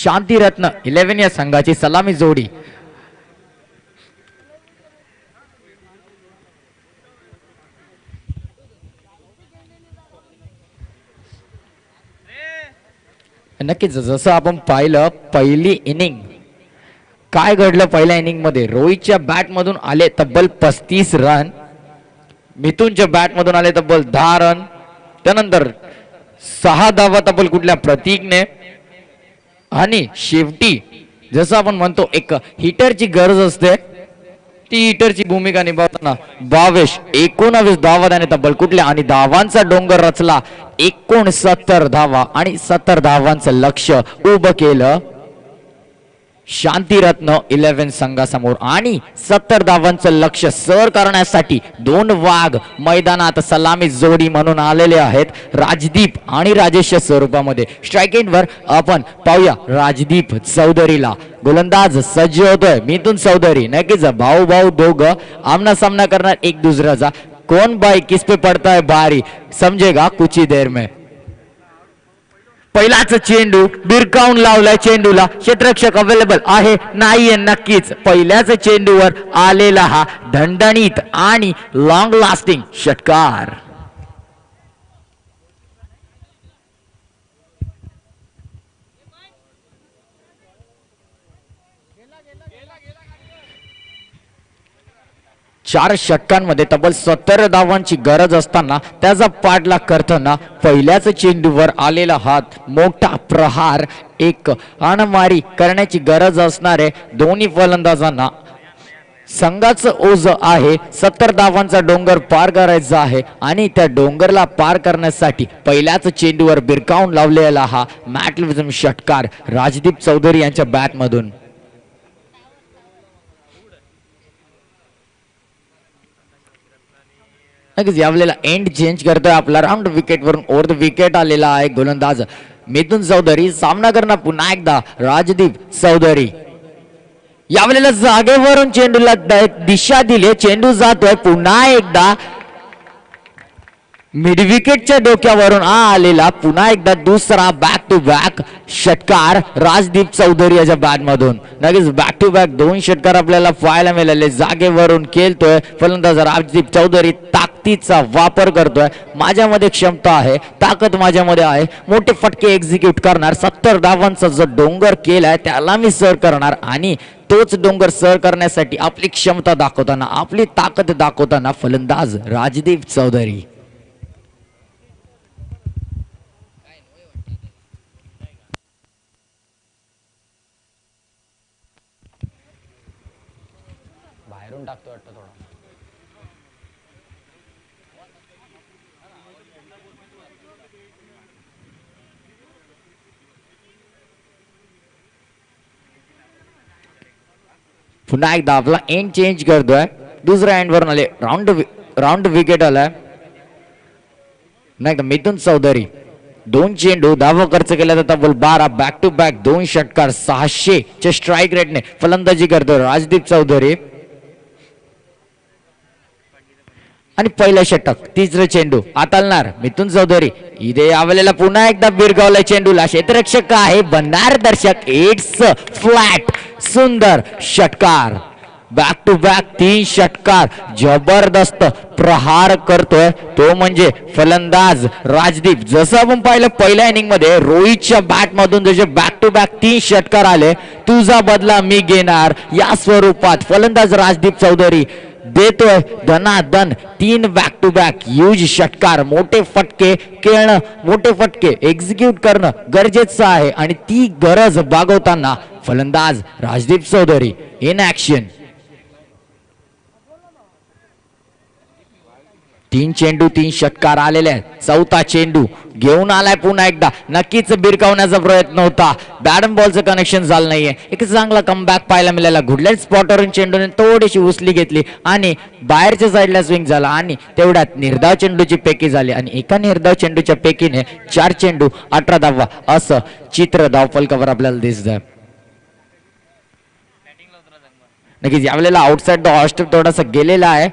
शांतिरत्न 11 या संघाची सलामी जोडी. नक्कीच जसं आपण पाहिलं पहिली इनिंग काय घडलं पहिल्या इनिंग मध्ये. रोहितच्या बॅट मधून आले तब्बल 35 रन. मिथुनच्या बॅट मधून आले तब्बल 10 रन. त्यानंतर 6 धावा तब्बल कुठल्या प्रतीकने. आणि शेवटी जसं आपण म्हणतो एक हिटरची गरज असते ती हिटरची भूमिका निभावताना 19 धावा त्याने तब्बल कुठल्या आणि धावांचा डोंगर रचला. 69 धावा आणि 70 धावांचं लक्ष उभं केलं शांतिरत्न 11 संघासमोर. आणि 70 धावांचं लक्ष सर करण्यासाठी 2 वाघ मैदानात सलामी जोडी म्हणून आलेले आहेत राजदीप आणि राजेश स्वरूपामध्ये. स्ट्राईक एंडवर आपण पाहूया राजदीप चौधरीला. गोलंदाज सज्ज होतोय मिथुन चौधरी. नक्कीच भाऊ भाऊ दोघं आमना सामना करणार एक दुसऱ्याचा. कौन भाई किस पे पड़ता है भारी समजेगा कुछ ही देर में. पहिलाच चेंडू बिरकावून लावलाय. चेंडूला क्षेत्ररक्षक अवेलेबल आहे नाहीये. नक्कीच पहिल्याच चेंडूवर आलेला हा धणधणीत आणि लॉंग लास्टिंग षटकार. चार षटकांमध्ये तब्बल 70 धावांची गरज असताना त्याचा पाठलाग करताना पहिल्याच चेंडूवर आलेला हात मोठा प्रहार. एक अणमारी करण्याची गरज असणारे दोन्ही फलंदाजांना संघाचं ओझ आहे. 70 धावांचा डोंगर पार करायचा आहे आणि त्या डोंगरला पार करण्यासाठी पहिल्याच चेंडूवर बिरकावून लावलेला हा मॅटलिझम षटकार राजदीप चौधरी यांच्या बॅट मधून. यावेळेला एंड चेंज करतोय आपला. राऊंड विकेट वरून ओव्हर द विकेट आलेला आहे गोलंदाज मिथुन चौधरी. सामना करणार पुन्हा एकदा राजदीप चौधरी. यावेळेला जागेवरून चेंडूला दिशा दिली, चेंडू जातोय पुन्हा एकदा मिड विकेटच्या डोक्यावरून आलेला पुन्हा एकदा दुसरा बॅक टू बॅक षटकार राजदीप चौधरी याच्या बॅट मधून. नक्कीच बॅक टू बॅक 2 षटकार आपल्याला पाहायला मिळाले. जागेवरून खेळतोय फलंदाज राजदीप चौधरी, ताकदीचा वापर करतोय. माझ्यामध्ये क्षमता आहे, ताकद माझ्यामध्ये आहे, मोठे फटके एक्झिक्यूट करणार. 70 धावांचा जो डोंगर केलाय त्याला मी सर करणार आणि तोच डोंगर सर करण्यासाठी आपली क्षमता दाखवताना, आपली ताकद दाखवताना फलंदाज राजदीप चौधरी. बाहेरून टाकतो वाटतं थोडा. पुन्हा एकदा आपला एंड चेंज करतोय. दुसऱ्या एंड वरून आले, राऊंड विकेट आलाय. नाही का मिथुन चौधरी 2 चेंडू धावा खर्च केला तर तब्बल 12 बॅक टू बॅक 2 षटकार 600 च्या स्ट्राईक रेटने फलंदाजी करतो राजदीप चौधरी. आणि पहिला षटक, तिसरं चेंडू आतालणार मिथुन चौधरी. इथे यावेळेला पुन्हा एकदा बिरगावला चेंडूला क्षेत्ररक्षक आहे, बनणार दर्शक. इट्स फ्लॅट, सुंदर षटकार. बॅक टू बॅक 3 षटकार, जबरदस्त प्रहार करतोय तो म्हणजे फलंदाज राजदीप. जसं आपण पाहिलं पहिल्या इनिंग मध्ये रोहितच्या बॅट मधून जसे बॅक टू बॅक 3 षटकार आले, तुझा बदला मी घेणार या स्वरूपात फलंदाज राजदीप चौधरी देतोय धनाधन 3 बॅक टू बॅक ह्यूज षटकार. मोठे फटके खेळणं, मोठे फटके एक्झिक्यूट करणं गरजेचं आहे आणि ती गरज बागवताना फलंदाज राजदीप चौधरी इन ऍक्शन. 3 चेंडू 3 षटकार आलेले आहेत. 4था चेंडू घेऊन आलाय पुन्हा एकदा. नक्कीच बिरकावण्याचा प्रयत्न होता, बॅट बॉलचं कनेक्शन झालं नाहीये. एक चांगला कमबॅक पाहायला मिळाला. घुडलेट स्पॉटवरून चेंडूने थोडीशी उचली घेतली आणि बाहेरच्या साईडला स्विंग झाला आणि तेवढ्यात निर्धाव चेंडूची पेकी झाली आणि एका निर्धाव चेंडूच्या पेकीने 4 चेंडू 18 धावा असं चित्र धावफलकावर आपल्याला दिसतंय. नक्कीच यावेळेला आउटसाइड द ऑस्टर थोडासा गेलेला आहे.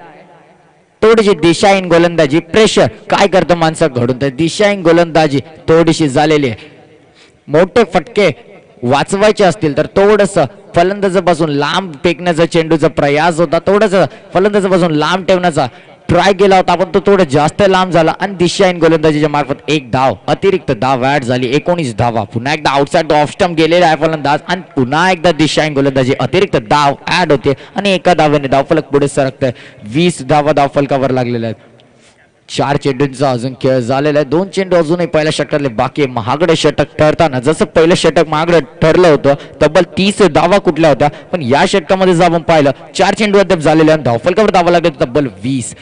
थोडीशी दिशाहीन गोलंदाजी, प्रेशर काय करतं माणसं घडून, तर दिशाहीन गोलंदाजी थोडीशी झालेली आहे. मोठे फटके वाचवायचे असतील तर थोडस फलंदाजापासून लांब फेकण्याचा चेंडूचा प्रयास होता, थोडस फलंदाजापासून लांब ठेवण्याचा ट्राय केला होता, पण तो थोडं जास्त लांब झाला आणि दिशाहीन गोलंदाजीच्या मार्फत 1 धाव, अतिरिक्त धाव ऍड झाली. 19 धावा. पुन्हा एकदा आउटसाइड ऑफ स्टंप गेलेला आहे फलंदाज आणि पुन्हा एकदा दिशाहीन गोलंदाजी, अतिरिक्त धाव ऍड होते आणि एका धावेने धावफलक पुढे सरकतंय. 20 धावा धावफलकावर लागलेल्या आहेत. 4 चेंडूंचा अजून खेळ झालेला आहे. 2 चेंडू अजूनही पहिल्या षटकातले बाकी आहे. महागडे षटक ठरताना जसं पहिलं षटक महागडं ठरलं होतं, तब्बल 30 धावा कुठल्या होत्या, पण या षटकामध्ये जर आपण पाहिलं 4 चेंडू अद्याप झालेले आणि धावफलकावर धावा लागले तब्बल 20.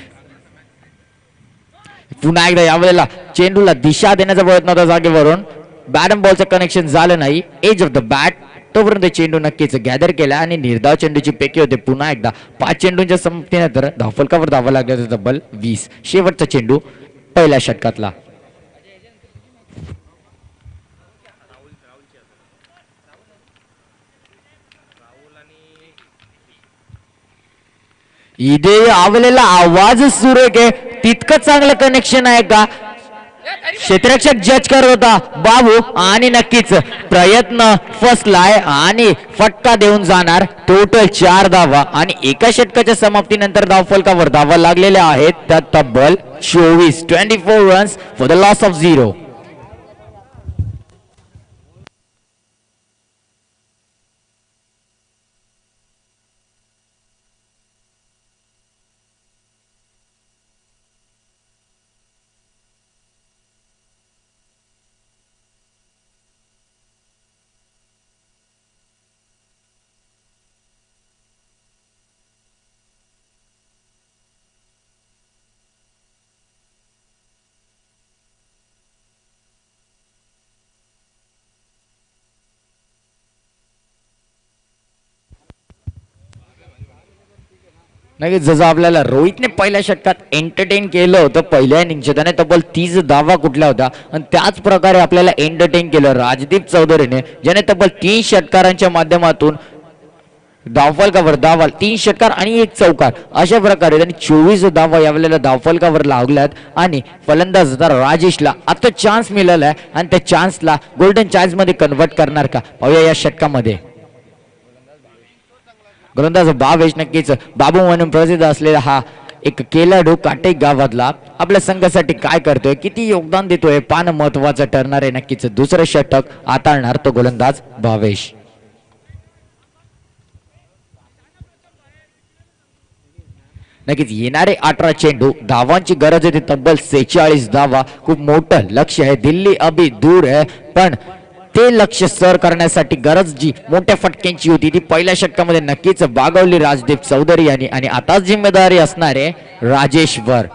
पुन्हा एकदा यावेळेला चेंडूला दिशा देण्याचा प्रयत्न होता जागेवरून, बॅट अँड बॉलचं कनेक्शन झालं नाही. एज ऑफ द बॅट तोपर्यंत चेंडू नक्कीच गॅदर केला आणि निर्धाव चेंडूची पेकी होते. पुन्हा एकदा 5 चेंडूंच्या संपत्तीनंतर धावफलकावर धावा लागल्या तब्बल 20. शेवटचा चेंडू पहिल्या षटकातला. इथे आवलेला आवाज सुरेख आहे, तितकं चांगलं कनेक्शन आहे का क्षेत्ररक्षक जज करत होता बाबू आणि नक्कीच प्रयत्न फसलाय आणि फटका देऊन जाणार. टोटल 4 धावा आणि एका षटकाच्या समाप्तीनंतर धावफलकावर धावा लागलेल्या आहेत त्या तब्बल 24 runs for the loss of 0. नाही जसं आपल्याला रोहितने पहिल्या षटकात एंटरटेन केलं होतं पहिल्या इनिंगच्या, त्याने तब्बल 30 धावा कुठल्या होत्या आणि त्याच प्रकारे आपल्याला एंटरटेन केलं राजदीप चौधरीने, ज्याने तब्बल 3 षटकारांच्या माध्यमातून धावफलकावर धावा, 3 षटकार आणि 1 चौकार अशा प्रकारे त्यांनी 24 धावा यावेळेला धावफलकावर लावल्यात आणि फलंदाज राजेशला आता चान्स मिळाला आहे आणि त्या चान्सला गोल्डन चान्स मध्ये कन्वर्ट करणार का पाहूया या षटकामध्ये. गोलंदाज भावेश नक्कीच बाबू म्हणून प्रसिद्ध असलेला हा एक खेळाडू काटेक गावातला आपल्या संघासाठी काय करतोय, किती योगदान देतोय, पान महत्वाचं ठरणार आहे. नक्कीच दुसरं षटक हाताळणार तो गोलंदाज भावेश. नक्कीच येणारे 18 चेंडू धावांची गरज आहे तब्बल 46 धावा. खूप मोठं लक्ष आहे, दिल्ली अभी दूर आहे पण ते लक्ष सर करण्यासाठी गरज जी मोठ्या फटक्यांची होती ती पहिल्या षटकामध्ये नक्कीच बागवली राजदीप चौधरी यांनी आणि आता जिम्मेदारी असणार आहे राजेशवर.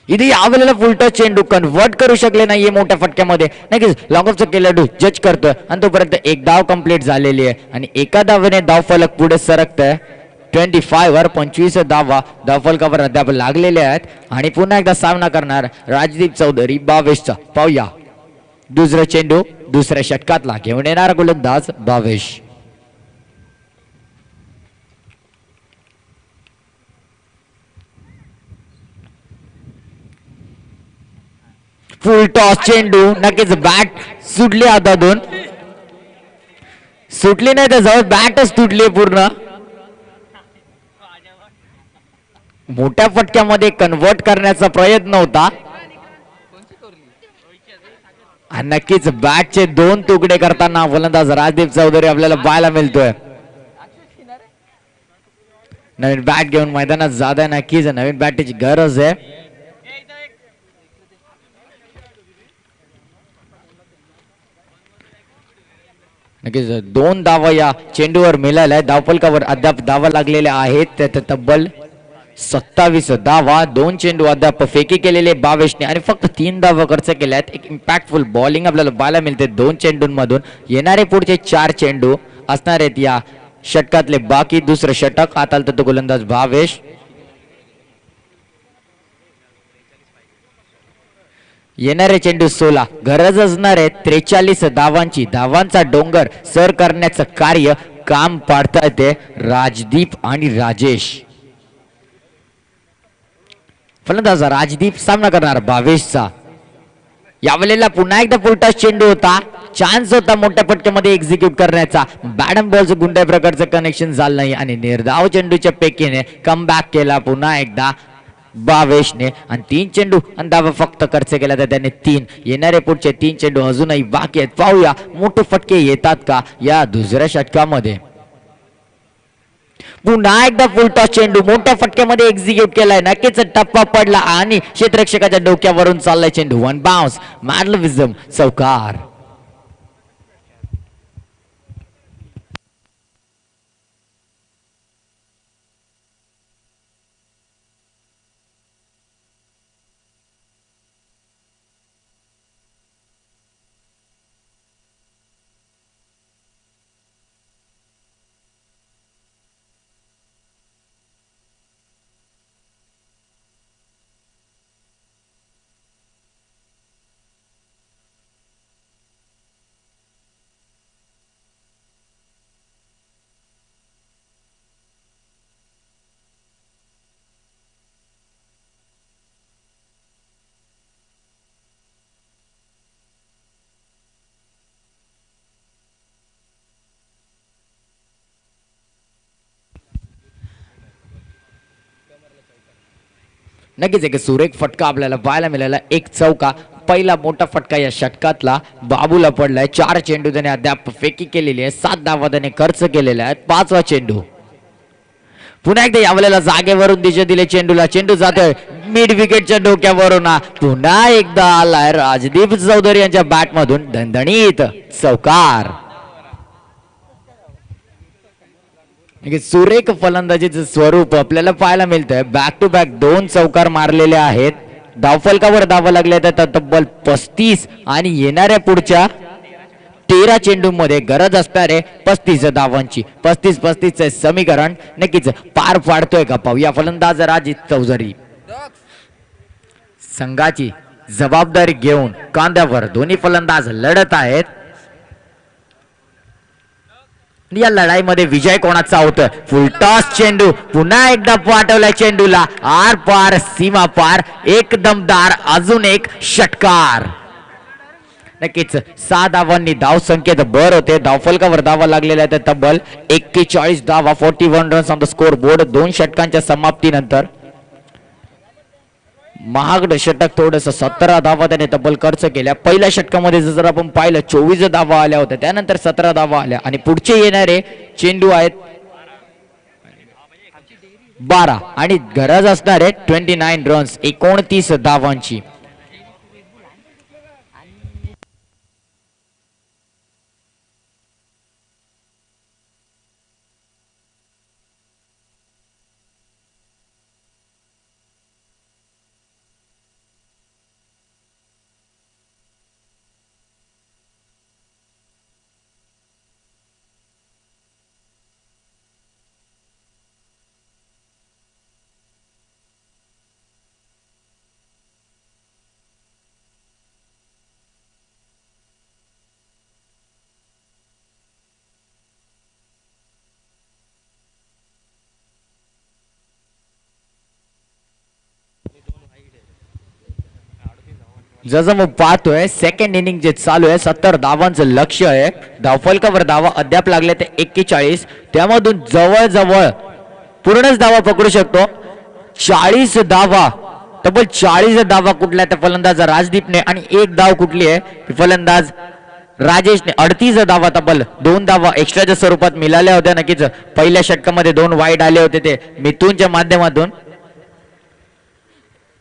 इथे यावेळेला फुलटॉस चेंडू कन्वर्ट करू शकले नाहीये मोठ्या फटक्यामध्ये. नक्कीच लॉंग ऑफचा खेळाडू जज करतोय आणि तोपर्यंत एक धाव कंप्लीट झालेली आहे आणि एका धावेने धाव फलक पुढे सरकतोय. 25 वर 25 धावा धावफलकावर अद्याप लागलेले आहेत आणि पुन्हा एकदा सामना करणार राजदीप चौधरी 22चा. पाहूया दुसरा चेंडू दुसऱ्या षटकातला घेऊन येणार गोलंदाज भावेश. फुल टॉस चेंडू नक्कीच बॅट सुटली हातातून, सुटली नाही तर जवळ बॅटच तुटली पूर्ण. मोठ्या फटक्यामध्ये कन्वर्ट करण्याचा प्रयत्न होता आणि नक्कीच बॅटचे 2 तुकडे करताना फलंदाज राजदीप चौधरी आपल्याला पाहायला मिळतोय. नवीन बॅट घेऊन मैदानात जात आहे, नक्कीच नवीन बॅटची गरज आहे. नक्कीच 2 धावा या चेंडूवर मिळाल्या. धावफलकावर अद्याप धावा लागलेल्या आहेत, त्यात तब्बल 27 धावा. 2 चेंडू अद्याप फेकी केलेले भावेशने आणि फक्त 3 धावा खर्च केल्या आहेत. एक इम्पॅक्टफुल बॉलिंग आपल्याला पाहायला मिळते 2 चेंडूंमधून. येणारे पुढचे 4 चेंडू असणार आहेत या षटकातले बाकी. दुसरं षटक हाताळतो तो गोलंदाज भावेश. येणारे चेंडू 16, गरज असणार आहे 43 धावांची. धावांचा डोंगर सर करण्याचं कार्य काम पाडता येते राजदीप आणि राजेश. फलंदाज राजदीप सामना करणार भावेशचा. यावेळेला पुन्हा एकदा फुलटॉस चेंडू होता, चान्स होता मोठ्या फटक्यामध्ये एक्झिक्यूट करण्याचा. बॅडम बॉलचं गुंड्या प्रकारचं कनेक्शन झालं नाही आणि निर्धाव चेंडूच्या पैकीने कमबॅक केला पुन्हा एकदा भावेशने आणि 3 चेंडू आणि धावा फक्त खर्च केला तर त्याने 3. येणारे पुढचे 3 चेंडू अजूनही बाकी आहेत. पाहूया मोठे फटके येतात का या दुसऱ्या षटकामध्ये. पुन्हा एकदा फुलटॉस चेंडू मोठ्या फटक्यामध्ये एक्झिक्यूट केलाय. नक्कीच टप्पा पडला आणि क्षेत्ररक्षकाच्या डोक्यावरून चाललाय चेंडू. 1 बाउन्स मॅडलविझम चौकार. नक्कीच एक सुरेख फटका आपल्याला पाहायला मिळाला. 1 चौका पहिला मोठा फटका या षटकातला बाबूला पडलाय. 4 चेंडू त्याने अद्याप फेकी केलेली आहे. 7 धावा त्याने खर्च केलेला आहे. 5वा चेंडू पुन्हा एकदा यावेळेला जागेवरून दिशा दिले चेंडूला. चेंडू जातोय मिड विकेटच्या डोक्यावरून. पुन्हा एकदा आलाय राजदीप चौधरी यांच्या बॅट मधून दणदणीत चौकार. सुरेख फलंदाजीचं स्वरूप आपल्याला पाहायला मिळतंय. बॅक टू बॅक 2 चौकार मारलेले आहेत. धावफलकावर धावा लागल्या तर तब्बल 35 आणि येणाऱ्या पुढच्या 13 चेंडूमध्ये गरज असणारे 35 धावांची. 35-35 समीकरण नक्कीच पार पाडतोय का पाहूया फलंदाज राजित चौधरी. संघाची जबाबदारी घेऊन कांद्यावर दोन्ही फलंदाज लढत आहेत. या लढाईमध्ये विजय कोणाचा होतोय. फुलटॉस चेंडू पुन्हा एकदा पाठवलाय चेंडूला आर पार सीमा पार. एक दमदार अजून एक षटकार. नक्कीच 6 धावांनी धाव संख्येत भर होते. धावफलकावर धावा लागलेल्या आहेत तब्बल 41 धावा. 41 runs on the score board. 2 षटकांच्या समाप्तीनंतर महागड षटक थोडस 17 धावा त्याने तब्बल खर्च केल्या. पहिल्या षटकामध्ये जर आपण पाहिलं 24 धावा आल्या होत्या, त्यानंतर 17 धावा आल्या आणि पुढचे येणारे चेंडू आहेत 12 आणि गरज असणारे 29 रन्स 29 धावांची. जसं मग पाहतोय सेकंड इनिंग जे चालू आहे 70 धावांचं लक्ष आहे. धावफलकावर धावा अद्याप लागले ते 41. त्यामधून जवळजवळ पूर्णच धावा पकडू शकतो. 40 धावा तब्बल 40 धावा कुठल्या त्या फलंदाज राजदीपने आणि 1 धाव कुठली आहे फलंदाज राजेशने. 38 धावा तब्बल 2 धावा एक्स्ट्राच्या स्वरूपात मिळाल्या होत्या. नक्कीच पहिल्या षटकामध्ये 2 वाईड आले होते ते मिथूनच्या माध्यमातून.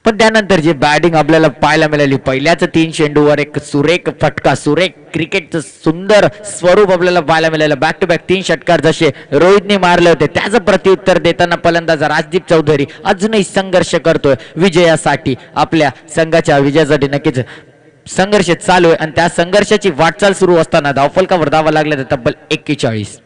पण त्यानंतर जी बॅटिंग आपल्याला पाहायला मिळाली पहिल्याच 3 चेंडूवर एक सुरेख फटका, सुरेख क्रिकेटचं सुंदर स्वरूप आपल्याला पाहायला मिळालं. बॅक टू बॅक 3 षटकार जसे रोहितने मारले होते त्याचं प्रत्युत्तर देताना फलंदाज राजदीप चौधरी अजूनही संघर्ष करतोय विजयासाठी. आपल्या संघाच्या विजयासाठी नक्कीच संघर्ष चालू आहे आणि त्या संघर्षाची वाटचाल सुरू असताना धावफलकावर धावा लागल्या तब्बल 41.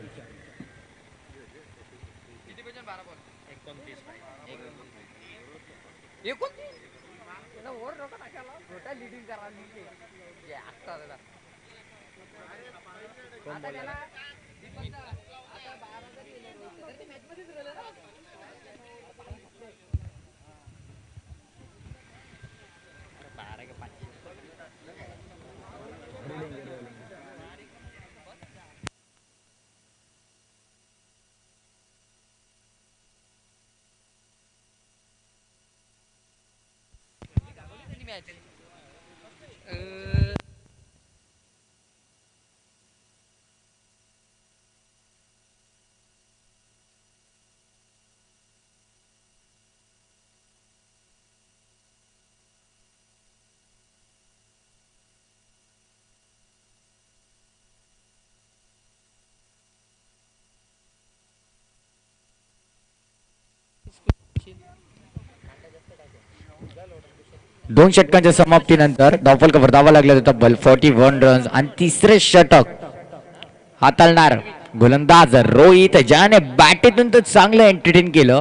दोन षटकांच्या समाप्तीनंतर धावफलकावर धावा लागल्या तब्बल 41 रन्स आणि तिसरे षटक हाताळणार गोलंदाज रोहित ज्याने बॅटीतून तर चांगलं एंटरटेन केलं.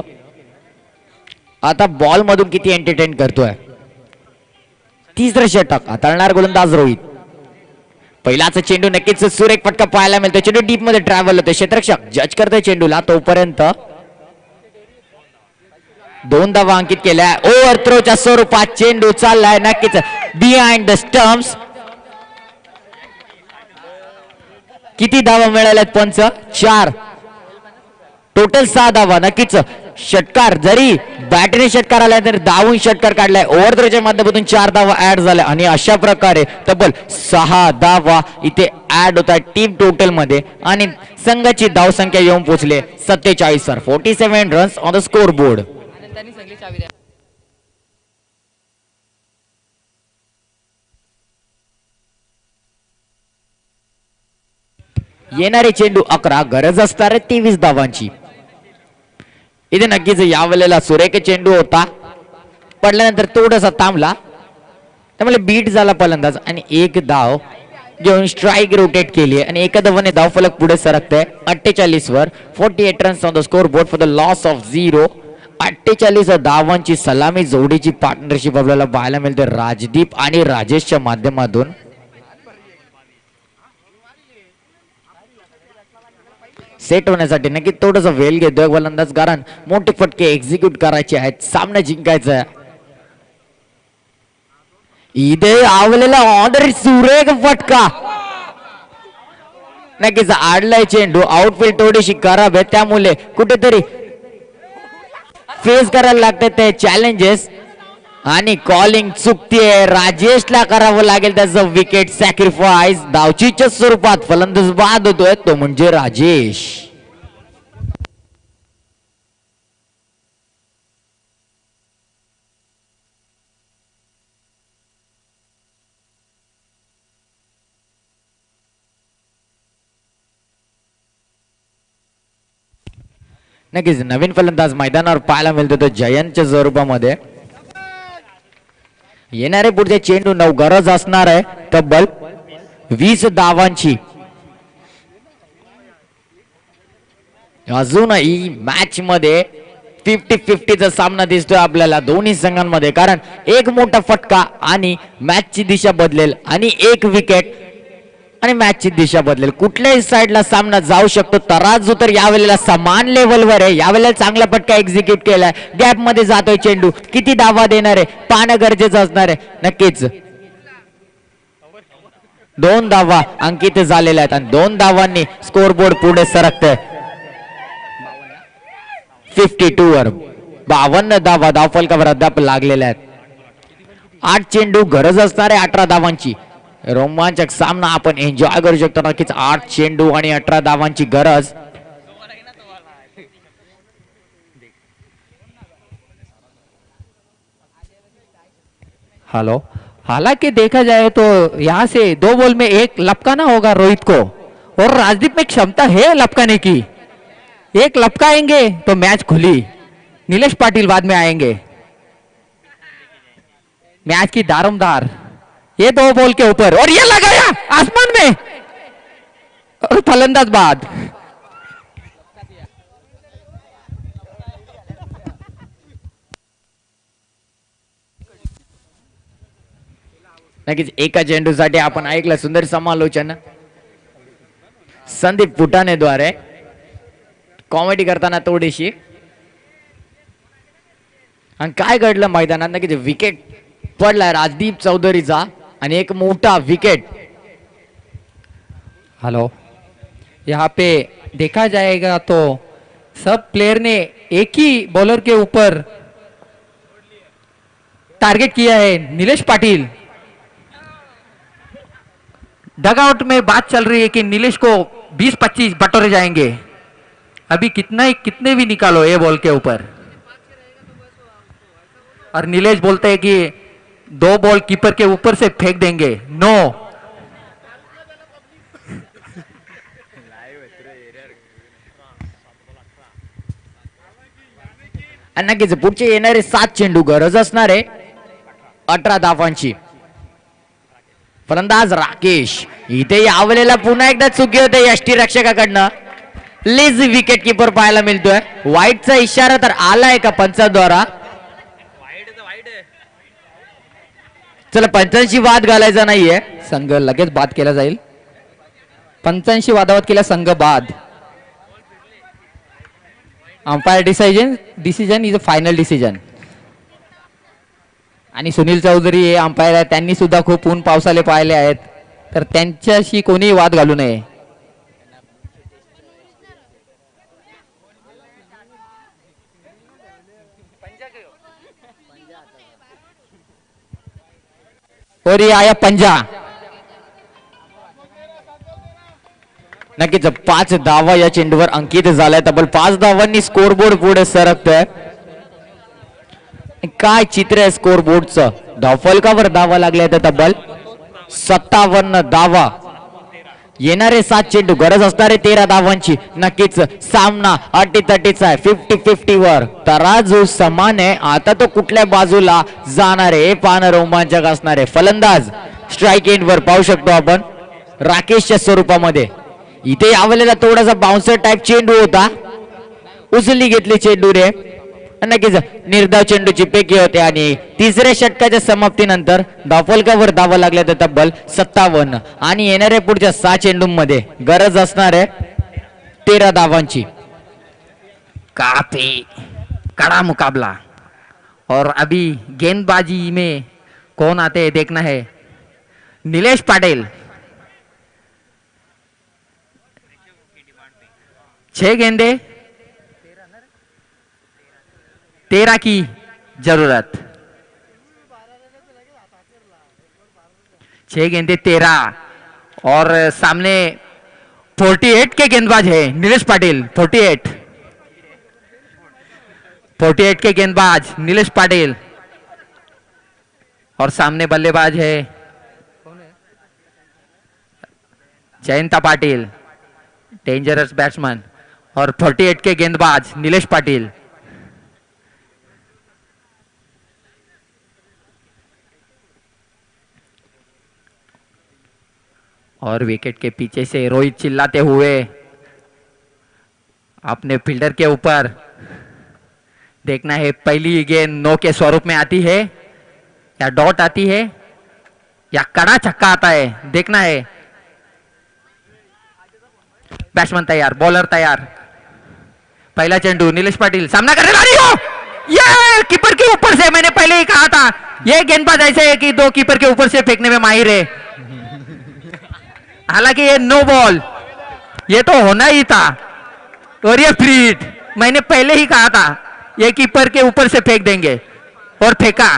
आता बॉल मधून किती एंटरटेन करतोय. तिसरे षटक हाताळणार गोलंदाज रोहित. पहिलाच चेंडू नक्कीच सुरेख फटका पाहायला मिळतो. चेंडू डीप मध्ये ट्रॅव्हल होते. क्षेत्ररक्षक जज करतोय चेंडूला. तोपर्यंत 2 धावा अंकित केल्या. ओव्हर थ्रोच्या स्वरूपात चेंडू चाललाय नक्कीच बिहाइंड द स्टम्प्स. किती धावा मिळाल्यात पंच. 4 टोटल 6 धावा. नक्कीच षटकार जरी बॅटने षटकार आला तर धावून षटकार काढलाय. ओव्हर थ्रोच्या माध्यमातून 4 धावा ऍड झाल्या आणि अशा प्रकारे तब्बल 6 धावा इथे ऍड होत आहेत टीम टोटल मध्ये आणि संघाची धाव संख्या येऊन पोहोचले 47 वर. 47 runs on the score board. येणारे चेंडू 11. गरज असणार 23 धावांची. इथे नक्कीच यावेळेला सुरेख चेंडू होता. पडल्यानंतर थोडासा थांबला त्यामुळे बीट झाला फलंदाज आणि 1 धाव घेऊन स्ट्राईक रोटेट केली आणि एका धावाने धावफलक पुढे सरकते 48 वर. 48 runs on the score board for the loss of 0. 48 धावांची सलामी जोडीची पार्टनरशिप आपल्याला पाहायला मिळते राजदीप आणि राजेशच्या माध्यमातून. सेट होण्यासाठी नक्की थोडस वेळ घेतोय गोलंदाज, कारण मोठे फटके एक्झिक्यूट करायचे आहेत, सामना जिंकायचा आहे. इथे आवलेला ऑर्डर सुरेख फटका, नक्कीच आडलाय चेंडू. आउटफील्ड थोडीशी खराब आहे, त्यामुळे कुठेतरी फेस करायला लागते ते चॅलेंजेस आणि कॉलिंग चुकतीये. राजेशला करावं लागेल त्याचं विकेट सॅक्रिफाईस. धावचीच्या स्वरूपात फलंदाज बाद होतोय, तो म्हणजे राजेश. नक्कीच नवीन फलंदाज मैदानावर पाहायला मिळतो तो जयंतच्या स्वरूपामध्ये. येणारे पुढचे चेंडू 9 गरज असणार आहे तब्बल 20 धावांची. अजूनही मॅच मध्ये 50-50चा सामना दिसतोय आपल्याला दोन्ही संघांमध्ये, कारण एक मोठा फटका आणि मॅचची दिशा बदलेल आणि एक विकेट आणि मॅचची दिशा बदलेल. कुठल्याही साईडला सामना जाऊ शकतो. तराजू तर यावेळेला समान लेवलवर आहे. यावेळेला चांगला फटका एक्झिक्यूट केलाय, गॅप मध्ये जातोय चेंडू. किती धावा देणार आहे पाहणं गरजेचं असणार आहे. नक्कीच 2 धावा अंकित झालेल्या आहेत आणि 2 धावांनी स्कोरबोर्ड पुढे सरकतंय 52 वर. 52 धावा धावफलकावर अद्याप लागलेल्या आहेत. 8 चेंडू गरज असणार आहे 18 धावांची. रोमांचक सामना आपण एन्जॉय करू शकतो. नक्कीच 8 चेंडू आणि 18 धावांची गरज. हेलो, हालांकि देखा जाए तो यहाँ से 2 बॉल में 1 लपकाना होगा रोहित को, और राजदीप में क्षमता है लपकाने की. 1 लपकाएंगे तो मैच खुली. नीलेश पाटिल बाद में आएंगे. मैच की दारोमदार ये 2 बॉल के ऊपर, और ये लगाया आसमान में और फलंदाज बाद. नक्कीच एका चेंडूसाठी आपण ऐकलं सुंदर समालोचन संदीप फुटाणेद्वारे. कॉमेडी करताना थोडीशी. आणि काय घडलं मैदानात, नक्कीच विकेट पडलाय राजदीप चौधरीचा आणि एक मोठा विकेट. हेलो, यहाँ पे देखा जाएगा तो सब प्लेयर ने एक ही बॉलर के ऊपर टारगेट किया है. नीलेश पाटिल, डगआउट में बात चल रही है कि नीलेश को 20-25 बटोरे जाएंगे. अभी कितने भी निकालो ये बॉल के ऊपर. और नीलेश बोलते हैं कि 2 बॉल कीपर के ऊपर से फेंक देंगे. नो, नक्कीच पुढचे येणारे 7 चेंडू गरज असणार आहे 18 धावांची. फलंदाज राकेश. इथे यावलेला पुन्हा एकदा चुकी होते यष्टीरक्षकाकडनं. लेझी विकेट कीपर पाहायला मिळतोय. वाईटचा इशारा तर आलाय का पंचाद्वारा. चला, पंचांशी वाद घालायचा नाहीये. संघ लगेच बाद केला जाईल. 85 वादावत केला संघ बाद. Umpire decision is a final decision. आणि सुनील चौधरी हे अंपायर आहेत, त्यांनी सुद्धा खूप ऊन पावसाले पाहिले आहेत, तर त्यांच्याशी कोणीही वाद घालू नये. और ये आया पंजा. नक्कीच 5 धावा या चेंडूवर अंकित झालाय. तब्बल 5 धावांनी स्कोरबोर्ड पुढे सरकतोय. काय चित्र आहे स्कोरबोर्डचं. धावफलकावर धावा लागल्या तर तब्बल 57 धावा. येणारे 7 चेंडू गरज असणारे 13 धावांची. नक्कीच सामना अटीतटीचा आहे 50-50 वर. तराजू समान आहे. आता तो कुठल्या बाजूला जाणार आहे हे पाहणं रोमांचक असणार आहे. फलंदाज स्ट्राईक एंड वर पाहू शकतो आपण. राकेशच्या स्वरूपामध्ये. इथे यावेळेला थोडासा बाउन्सर टाइप चेंडू होता, उचलली घेतली चेंडू रे. नक्कीच निर्धाव चेंडूची पैकी होते आणि तिसऱ्या षटकाच्या समाप्तीनंतर धावफलकावर धावा लागल्या तर तब्बल 57 आणि येणाऱ्या पुढच्या 6 चेंडूंमध्ये गरज असणार आहे 13 धावांची. काफी कड़ा मुकाबला और अभी गेंदबाजी में कौन आते हैं देखना है. नीलेश पाटिल 6 गेंदे 13 की जरूरत. 6 गेंदे 13 और सामने 48 के गेंदबाज है नीलेश पाटिल. 48 के गेंदबाज नीलेश पाटिल और सामने बल्लेबाज है जयंता पाटिल, डेंजरस बैट्समैन. और 48 के गेंदबाज नीलेश पाटिल. और विकेट के पीछे से रोहित चिल्लाते हुए अपने फील्डर के ऊपर. देखना है पहली गेंद नो के स्वरूप में आती है या डॉट आती है या कड़ा छक्का आता है. देखना है. बैट्समैन तैयार, बॉलर तैयार. पहला चेंडू नीलेश पाटिल सामना करने वाली हो. ये कीपर के ऊपर से, मैंने पहले ही कहा था ये गेंदबाज ऐसे है कि 2 कीपर के ऊपर से फेंकने में माहिर है. हालांकि ये नो बॉल, ये तो होना ही था. और ये फ्री हिट, मैंने पहले ही कहा था ये कीपर के ऊपर से फेंक देंगे और फेंका.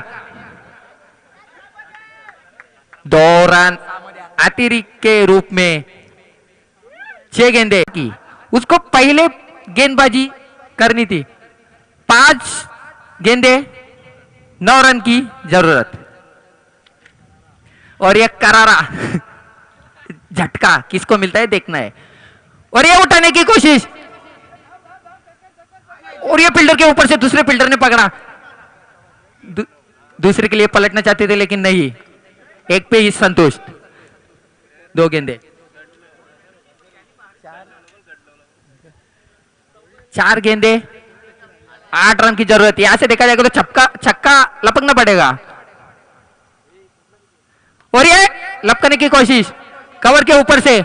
2 रन अतिरिक्त के रूप में 6 गेंदे की. उसको पहले गेंदबाजी करनी थी. 5 गेंदे 9 रन की जरूरत. और ये करारा झटका किसको मिलता है देखना है. और ये उठाने की कोशिश, और ये फील्डर के ऊपर से दूसरे फील्डर ने पकड़ा. दूसरे के लिए पलटना चाहते थे लेकिन नहीं, एक पे ही संतुष्ट. 2 गेंदे 4 गेंदे 8 रन की जरूरत. यहां से देखा जाएगा तो छक्का लपकना पड़ेगा. और ये लपकने की कोशिश कवर के ऊपर से,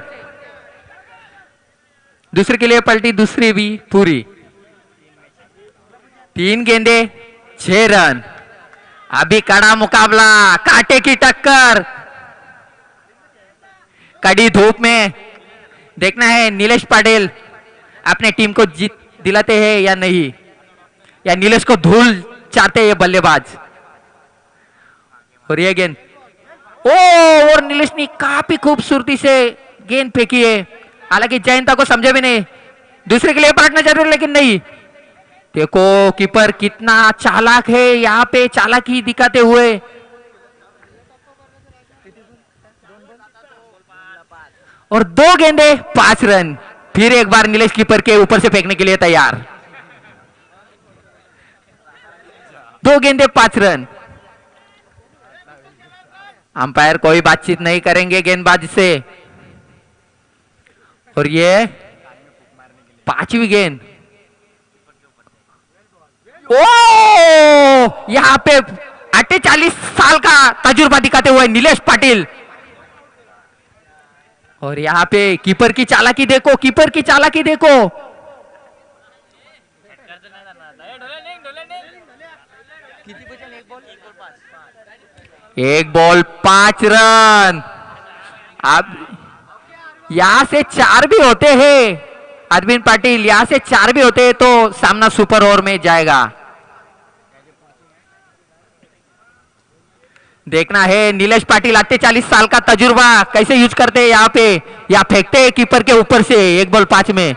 दूसरे के लिए पलटी, दूसरी भी पूरी. 3 गेंदे 6 रन. अभी कड़ा मुकाबला, कांटे की टक्कर. कड़ी धूप में देखना है नीलेश पाटिल अपने टीम को जीत दिलाते हैं या नहीं, या नीलेश को धूल चाहते हैं ये बल्लेबाज. और ये गेंद और नीलेश ने काफी खूबसूरती से गेंद फेंकी है. हालांकि जयंता को समझे भी नहीं, दूसरे के लिए पलटना चाहते लेकिन नहीं. देखो कीपर कितना चालाक है, यहाँ पे चालाकी दिखाते हुए. और 2 गेंदे 5 रन. फिर एक बार नीलेश कीपर के ऊपर से फेंकने के लिए तैयार. 2 गेंदे 5 रन. अंपायर कोई बातचीत नहीं करेंगे गेंदबाज से. और ये 5वीं गेंद. ओ यहां पे 48 साल का तजुर्बा दिखाते हुए नीलेश पाटिल. और यहां पे कीपर की चालाकी देखो, कीपर की चालाकी देखो. एक बॉल 5 रन. अब यहां से 4 भी होते हैं अरविंद पाटिल, यहां से 4 भी होते हैं तो सामना सुपर ओवर में जाएगा. देखना है नीलेश पाटिल 48 साल का तजुर्बा कैसे यूज करते हैं यहाँ पे, या फेंकते हैं कीपर के ऊपर से. 1 बॉल 5 में.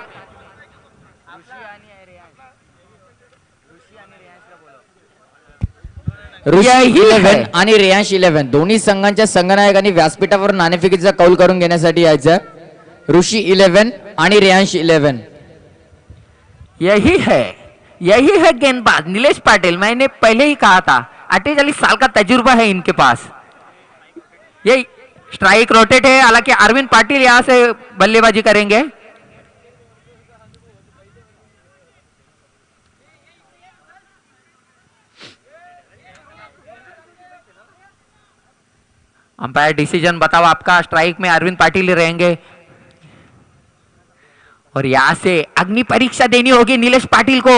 ऋषी 11 आणि रेयांश 11 दोन्ही संघांच्या संघनायकांनी व्यासपीठावर नाणेफेकीचा कौल करून घेण्यासाठी यायचं. ऋषी 11 आणि रेयांश 11. यही है गेंदबाज नीलेश पाटिल. मैंने पहले ही कहा था 48 साल का तजुर्बा है इनके पास. स्ट्राइक रोटेट है, हालांकि अरविंद पाटिल यहां से बल्लेबाजी करेंगे। अंपायर डिसीजन बताओ आपका। स्ट्राइक में अरविंद पाटिल ही रहेंगे और यहां से अग्नि परीक्षा देनी होगी नीलेश पाटिल को।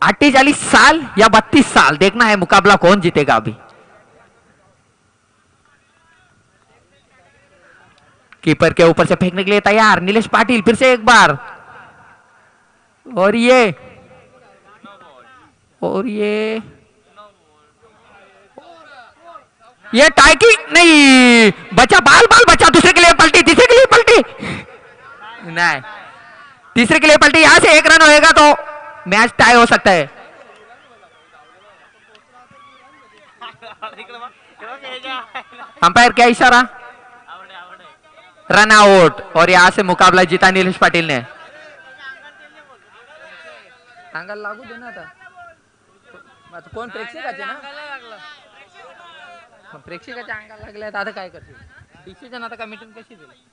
48 साल या 32 साल, देखना है मुकाबला कौन जीतेगा। अभी कीपर के ऊपर से फेंकने के लिए तैयार नीलेश पाटिल, फिर से एक बार, और ये टाई की नहीं, बचा, बाल बाल बचा, दूसरे के लिए पलटी, तीसरे के लिए पलटी, नहीं, तीसरे के लिए पलटी। यहां से एक रन होएगा तो मैच टाई हो सकता है। अंपायर क्या इशारा? रन आउट, और यहां से मुकाबला जीता नीलेश पाटिल ने। अंगल लागू देना था, कोण प्रेक्षकाचे ना, प्रेक्षकाच्या अंगाला लागले आता काय करतील? डिसिजन आता कमिटीने कशी दिली?